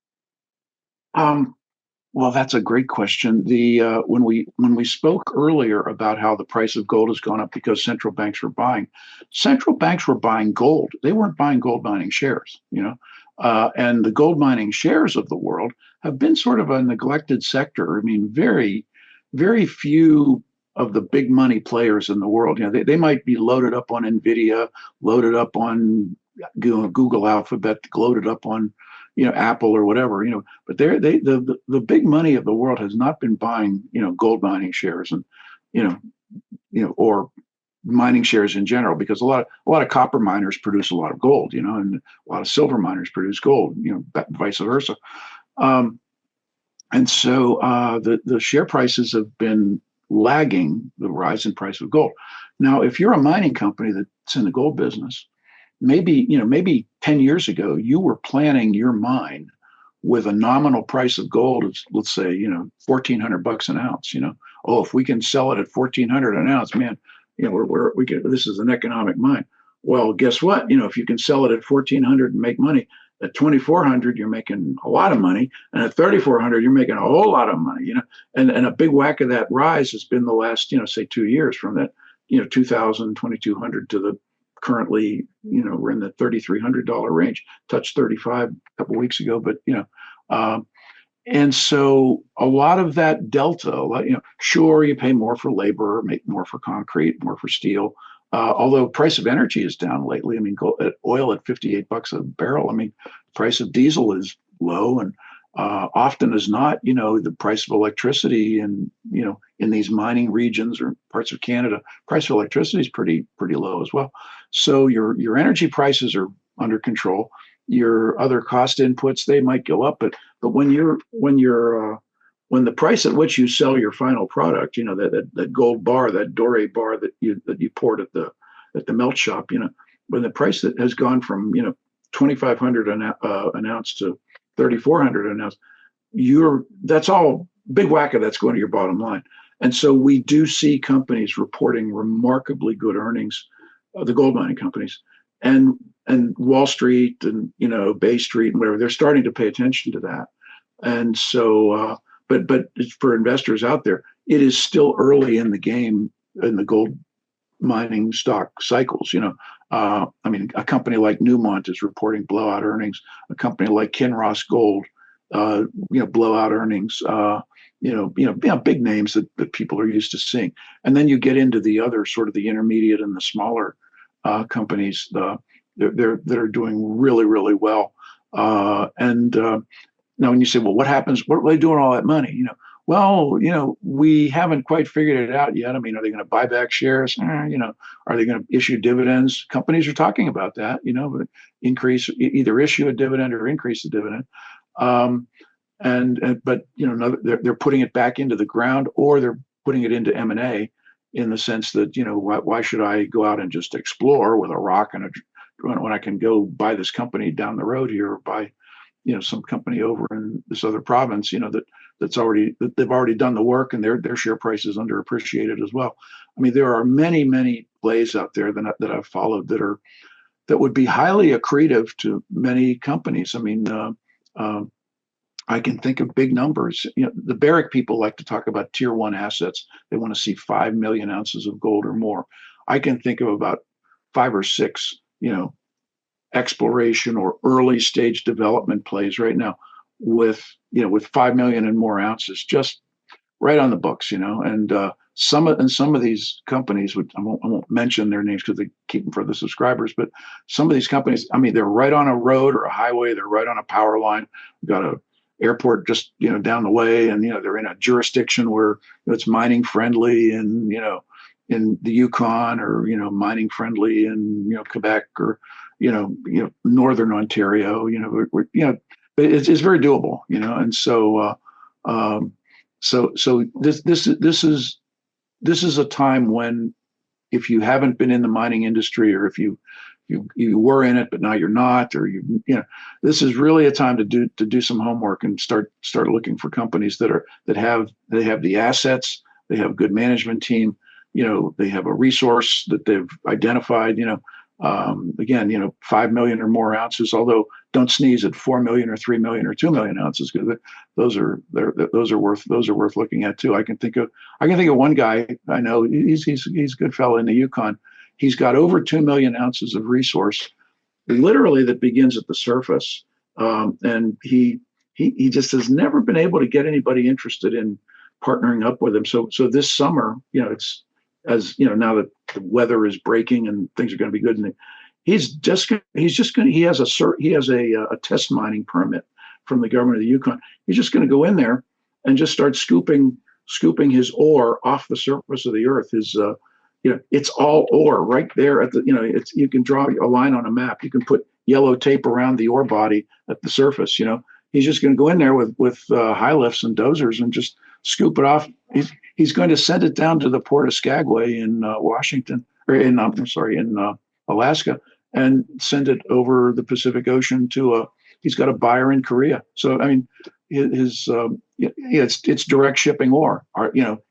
Well, that's a great question. When we spoke earlier about how the price of gold has gone up because central banks were buying gold. They weren't buying gold mining shares, and the gold mining shares of the world have been sort of a neglected sector. I mean, very, very few of the big money players in the world, they might be loaded up on Nvidia, loaded up on Google Alphabet, loaded up on Apple or whatever, but the big money of the world has not been buying, gold mining shares, and, or mining shares in general, because a lot of copper miners produce a lot of gold, and a lot of silver miners produce gold, vice versa. And so the share prices have been lagging the rise in price of gold. Now, if you're a mining company that's in the gold business, maybe 10 years ago, you were planning your mine with a nominal price of gold of, let's say, $1,400 an ounce. Oh, if we can sell it at $1,400 an ounce, man, this is an economic mine. Well, guess what? If you can sell it at $1,400 and make money, at $2,400 you're making a lot of money, and at $3,400 you're making a whole lot of money. And a big whack of that rise has been the last, say 2 years, from that, $2,000, $2,200 to the currently, we're in the $3,300 range, touched 35 a couple of weeks ago, but, and so a lot of that delta, sure, you pay more for labor, make more for concrete, more for steel. Although price of energy is down lately. I mean, oil at $58 a barrel. I mean, price of diesel is low, and often as not, the price of electricity in these mining regions or parts of Canada, price of electricity is pretty low as well. So your energy prices are under control. Your other cost inputs, they might go up, but when the price at which you sell your final product, that gold bar, that doré bar that you poured at the melt shop, when the price that has gone from $2,500 an ounce to $3,400 an ounce, that's all big whacker that's going to your bottom line. And so we do see companies reporting remarkably good earnings, the gold mining companies, and Wall Street and Bay Street and whatever, they're starting to pay attention to that. And so but for investors out there, it is still early in the game in the gold mining stock cycles. I mean, a company like Newmont is reporting blowout earnings. A company like Kinross Gold, blowout earnings. Big names that people are used to seeing. And then you get into the other sort of the intermediate and the smaller companies that are doing really, really well. Now, when you say, well, what happens? What are they doing all that money? We haven't quite figured it out yet. I mean, are they going to buy back shares? Are they going to issue dividends? Companies are talking about that, either issue a dividend or increase the dividend. But they're putting it back into the ground, or they're putting it into M&A, in the sense that, why should I go out and just explore with a rock and when I can go buy this company down the road here, or buy some company over in this other province, that they've already done the work, and their share price is underappreciated as well. I mean, there are many, many plays out there that I've followed that would be highly accretive to many companies. I mean, I can think of big numbers. The Barrick people like to talk about tier one assets. They want to see 5 million ounces of gold or more. I can think of about 5 or 6, exploration or early stage development plays right now with 5 million and more ounces just right on the books, and some of these companies, I won't mention their names because they keep them for the subscribers, but some of these companies, I mean, they're right on a road or a highway, they're right on a power line. We've got airport just down the way, and they're in a jurisdiction where it's mining friendly, and in the Yukon, or mining friendly in Quebec, or northern Ontario. It's very doable. And so this is a time when, if you haven't been in the mining industry, or if you were in it but now you're not, or this is really a time to do some homework and start looking for companies that have the assets, they have a good management team, they have a resource that they've identified, again, 5 million or more ounces, although don't sneeze at 4 million or 3 million or 2 million ounces, because those are worth looking at too. I can think of one guy I know. He's a good fellow in the Yukon. He's got over 2 million ounces of resource, literally, that begins at the surface, and he just has never been able to get anybody interested in partnering up with him. So this summer, it's, as now that the weather is breaking and things are going to be good, and he has a test mining permit from the government of the Yukon. He's just going to go in there and just start scooping his ore off the surface of the earth. It's all ore right there at the, you can draw a line on a map. You can put yellow tape around the ore body at the surface. He's just going to go in there with high lifts and dozers and just scoop it off. He's going to send it down to the port of Skagway in Washington, or in Alaska, and send it over the Pacific Ocean he's got a buyer in Korea. So I mean, it's direct shipping ore.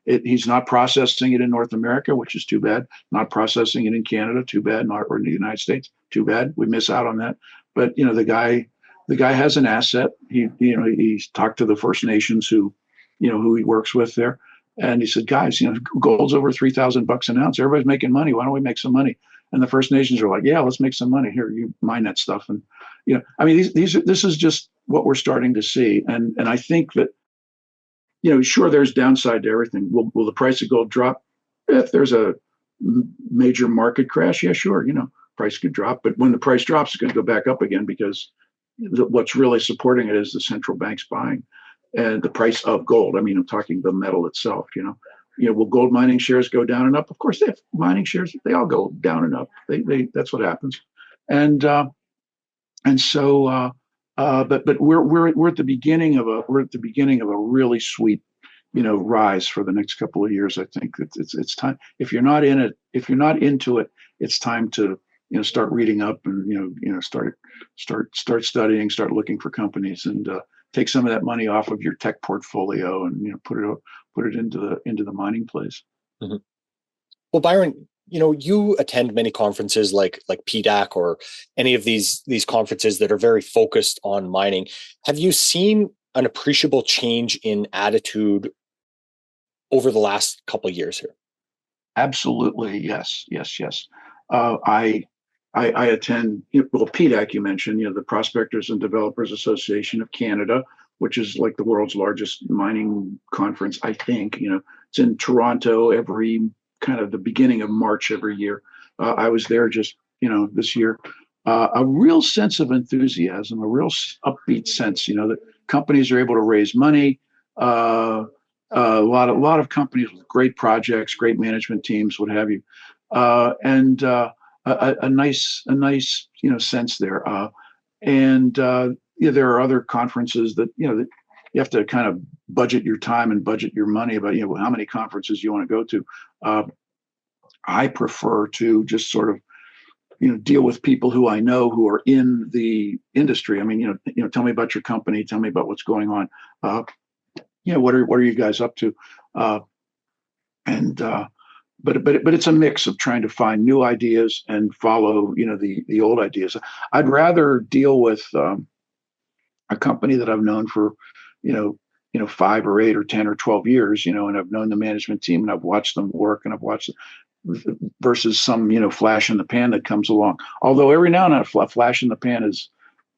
He's not processing it in North America, which is too bad. Not processing it in Canada, too bad. Or in the United States, too bad. We miss out on that. But the guy has an asset. He's talked to the First Nations who he works with there, and he said, guys, gold's over $3,000 an ounce. Everybody's making money. Why don't we make some money? And the First Nations are like, yeah, let's make some money. Here, you mine that stuff. And I mean, this is just what we're starting to see. And I think that, sure, there's downside to everything. Will the price of gold drop if there's a major market crash? Yeah, sure. Price could drop, but when the price drops, it's going to go back up again, because what's really supporting it is the central banks buying, and the price of gold. I mean, I'm talking the metal itself. Will gold mining shares go down and up? Of course, they have mining shares. They all go down and up. That's what happens. And so, but we're at the beginning of a really sweet, rise for the next couple of years. I think it's time. If you're not in it, if you're not into it, it's time to start reading up, and start studying, start looking for companies, and take some of that money off of your tech portfolio, and put it into the mining place. Mm-hmm. Well, Byron, you attend many conferences like PDAC, or any of these conferences that are very focused on mining. Have you seen an appreciable change in attitude over the last couple of years here? Absolutely, yes. I attend, PDAC, you mentioned, the Prospectors and Developers Association of Canada, which is like the world's largest mining conference, I think. It's in Toronto every kind of the beginning of March every year. I was there just, this year. A real sense of enthusiasm, a real upbeat sense, that companies are able to raise money. A lot of companies with great projects, great management teams, what have you, and a nice sense there. There are other conferences that that you have to kind of budget your time and budget your money about how many conferences you want to go to. I prefer to just sort of deal with people who I know who are in the industry. I mean, tell me about your company, tell me about what's going on. What are you guys up to? But it's a mix of trying to find new ideas and follow the old ideas. I'd rather deal with a company that I've known for 5 or 8 or 10 or 12 years, and I've known the management team, and I've watched them work, and I've watched versus some flash in the pan that comes along. Although every now and then a flash in the pan is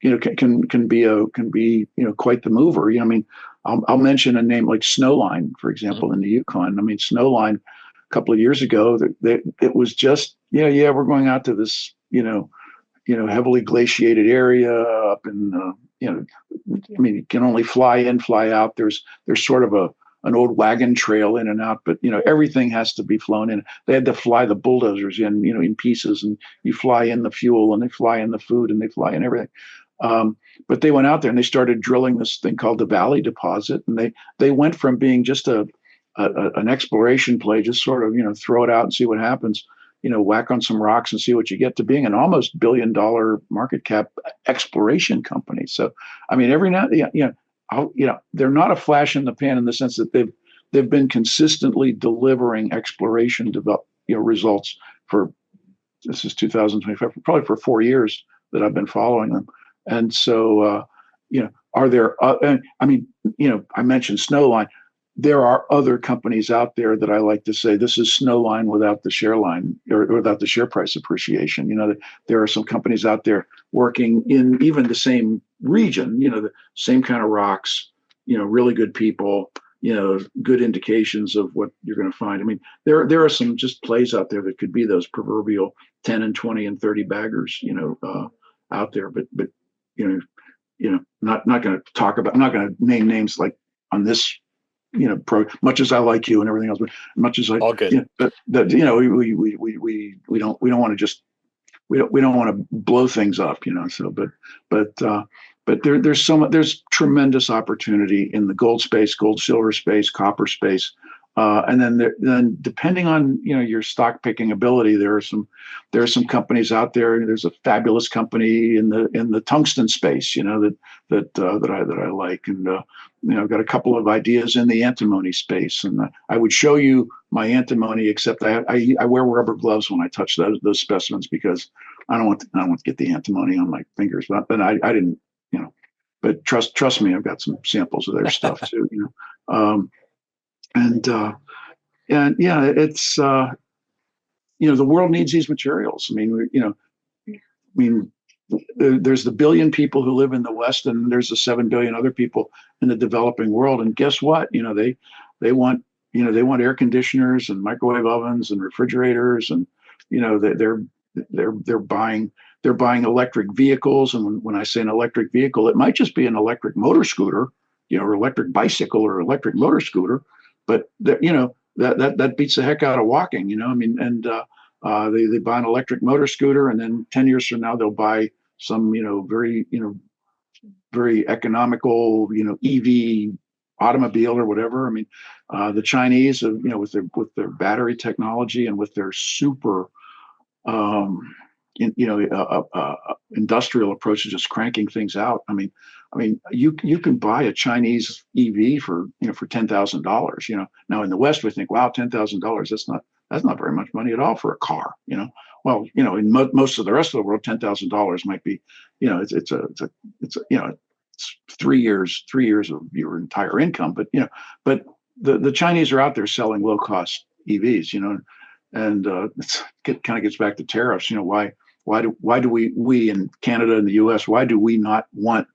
can be quite the mover. I mean, I'll mention a name like Snowline, for example, in the Yukon. I mean, Snowline, a couple of years ago, it was just we're going out to this heavily glaciated area up in I mean, you can only fly in, fly out. There's sort of an old wagon trail in and out, but everything has to be flown in. They had to fly the bulldozers in, in pieces, and you fly in the fuel, and they fly in the food, and they fly in everything. But they went out there and they started drilling this thing called the Valley Deposit, and they went from being just an exploration play, just sort of throw it out and see what happens, whack on some rocks and see what you get, to being an almost $1 billion market cap exploration company. So, I mean, every now, they're not a flash in the pan in the sense that they've been consistently delivering exploration results for, this is 2025, probably for 4 years that I've been following them. And so, are there, I mentioned Snowline. There are other companies out there that I like to say, this is Snowline without the share line, or without the share price appreciation. There are some companies out there working in even the same region, the same kind of rocks, really good people, good indications of what you're going to find. I mean, there are some just plays out there that could be those proverbial 10 and 20 and 30 baggers, out there, but not going to talk about, I'm not going to name names like on this, much as I like you and everything else, but much as I, all good. we don't want to just, we don't want to blow things up, so, but there's tremendous opportunity in the gold space, gold, silver space, copper space. And then depending on your stock picking ability, there are some companies out there. There's a fabulous company in the tungsten space, that I like, and I've got a couple of ideas in the antimony space, and I would show you my antimony, except I wear rubber gloves when I touch those specimens, because I don't want to get the antimony on my fingers. But I didn't, but trust me, I've got some samples of their stuff too, And yeah, it's the world needs these materials. I mean, there's the 1 billion people who live in the West, and there's the 7 billion other people in the developing world. And guess what? They want air conditioners and microwave ovens and refrigerators, and they're buying electric vehicles. And when I say an electric vehicle, it might just be an electric motor scooter, or electric bicycle or electric motor scooter. But that beats the heck out of walking, and they buy an electric motor scooter, and then 10 years from now they'll buy some, very economical, EV automobile or whatever. I mean, the Chinese, with their battery technology and with their super, industrial approach to just cranking things out. I mean, you can buy a Chinese EV for $10,000. Now in the West we think, wow, $10,000, that's not very much money at all for a car. Well, in most of the rest of the world, $10,000 might be, it's 3 years of your entire income. But the Chinese are out there selling low cost EVs. And it kind of gets back to tariffs. Why do we in Canada and the U.S., why do we not want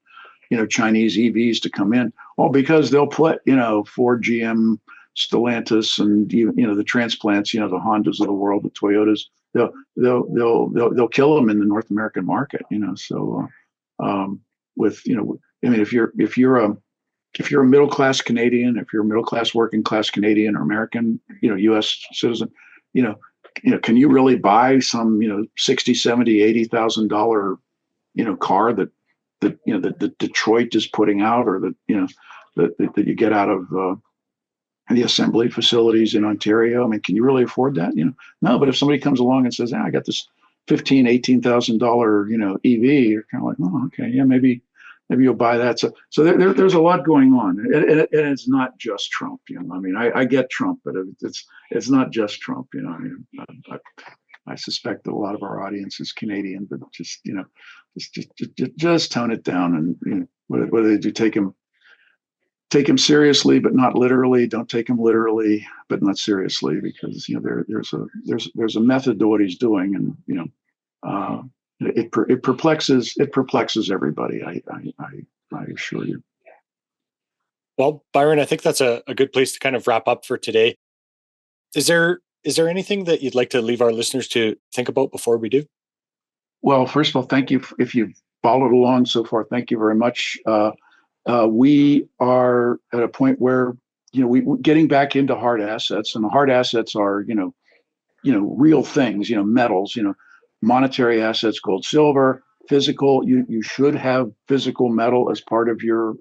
Chinese EVs to come in? Well, because they'll put Ford, GM, Stellantis, and the transplants, the Hondas of the world, the Toyotas, they'll kill them in the North American market. So if you're a middle class Canadian, if you're a middle class working class Canadian or American, U.S. citizen, can you really buy some, $60,000, $70,000, $80,000, car that Detroit is putting out, or that you get out of the assembly facilities in Ontario? I mean, can you really afford that? No. But if somebody comes along and says, I got this $15,000, $18,000, EV, you're kind of like, oh, okay, yeah, maybe you'll buy that. So there's a lot going on, and it's not just Trump. I mean, I get Trump, but it's not just Trump. I suspect that a lot of our audience is Canadian, but just tone it down, and whether they do take him seriously, but not literally. Don't take him literally, but not seriously, because there's a method to what he's doing, and it perplexes everybody. I assure you. Well, Byron, I think that's a good place to kind of wrap up for today. Is there anything that you'd like to leave our listeners to think about before we do? Well, first of all, thank you. If you've followed along so far. Thank you very much. We are at a point where, we're getting back into hard assets, and the hard assets are, real things, metals, monetary assets, gold, silver, physical. You should have physical metal as part of your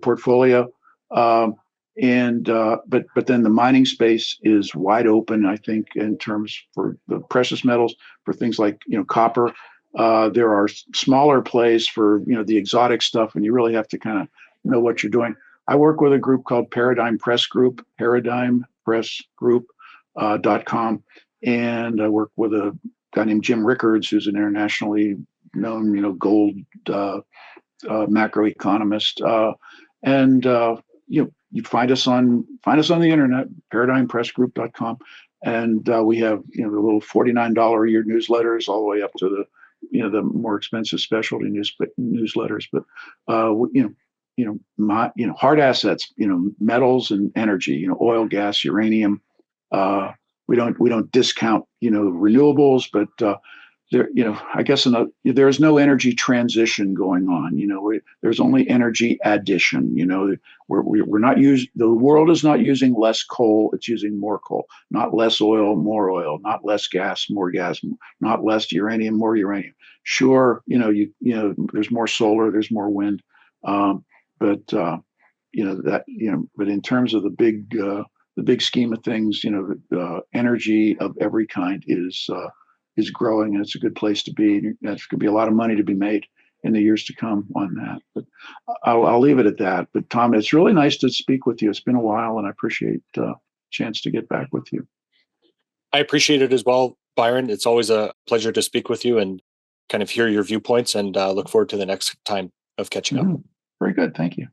portfolio. But then the mining space is wide open, I think, in terms for the precious metals, for things like, copper. There are smaller plays for, the exotic stuff, and you really have to kind of know what you're doing. I work with a group called Paradigm Press Group, paradigmpressgroup.com. And I work with a guy named Jim Rickards, who's an internationally known, gold macroeconomist. You find us on the internet, paradigmpressgroup.com. And we have, the little $49 a year newsletters all the way up to the, the more expensive specialty newsletters. But, hard assets, metals and energy, oil, gas, uranium. We don't discount, renewables, but there, I guess there's no energy transition going on. There's only energy addition. We're not the world is not using less coal; it's using more coal. Not less oil, more oil. Not less gas, more gas. Not less uranium, more uranium. Sure, there's more solar, there's more wind, but but in terms of the big scheme of things, energy of every kind is growing, and it's a good place to be. There's going to be a lot of money to be made in the years to come on that. But I'll leave it at that. But Tom, it's really nice to speak with you. It's been a while, and I appreciate the chance to get back with you. I appreciate it as well, Byron. It's always a pleasure to speak with you and kind of hear your viewpoints, and look forward to the next time of catching up. Very good. Thank you.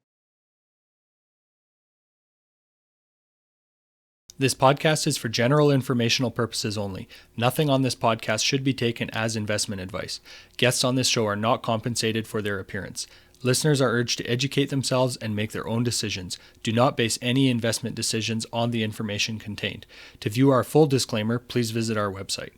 This podcast is for general informational purposes only. Nothing on this podcast should be taken as investment advice. Guests on this show are not compensated for their appearance. Listeners are urged to educate themselves and make their own decisions. Do not base any investment decisions on the information contained. To view our full disclaimer, please visit our website.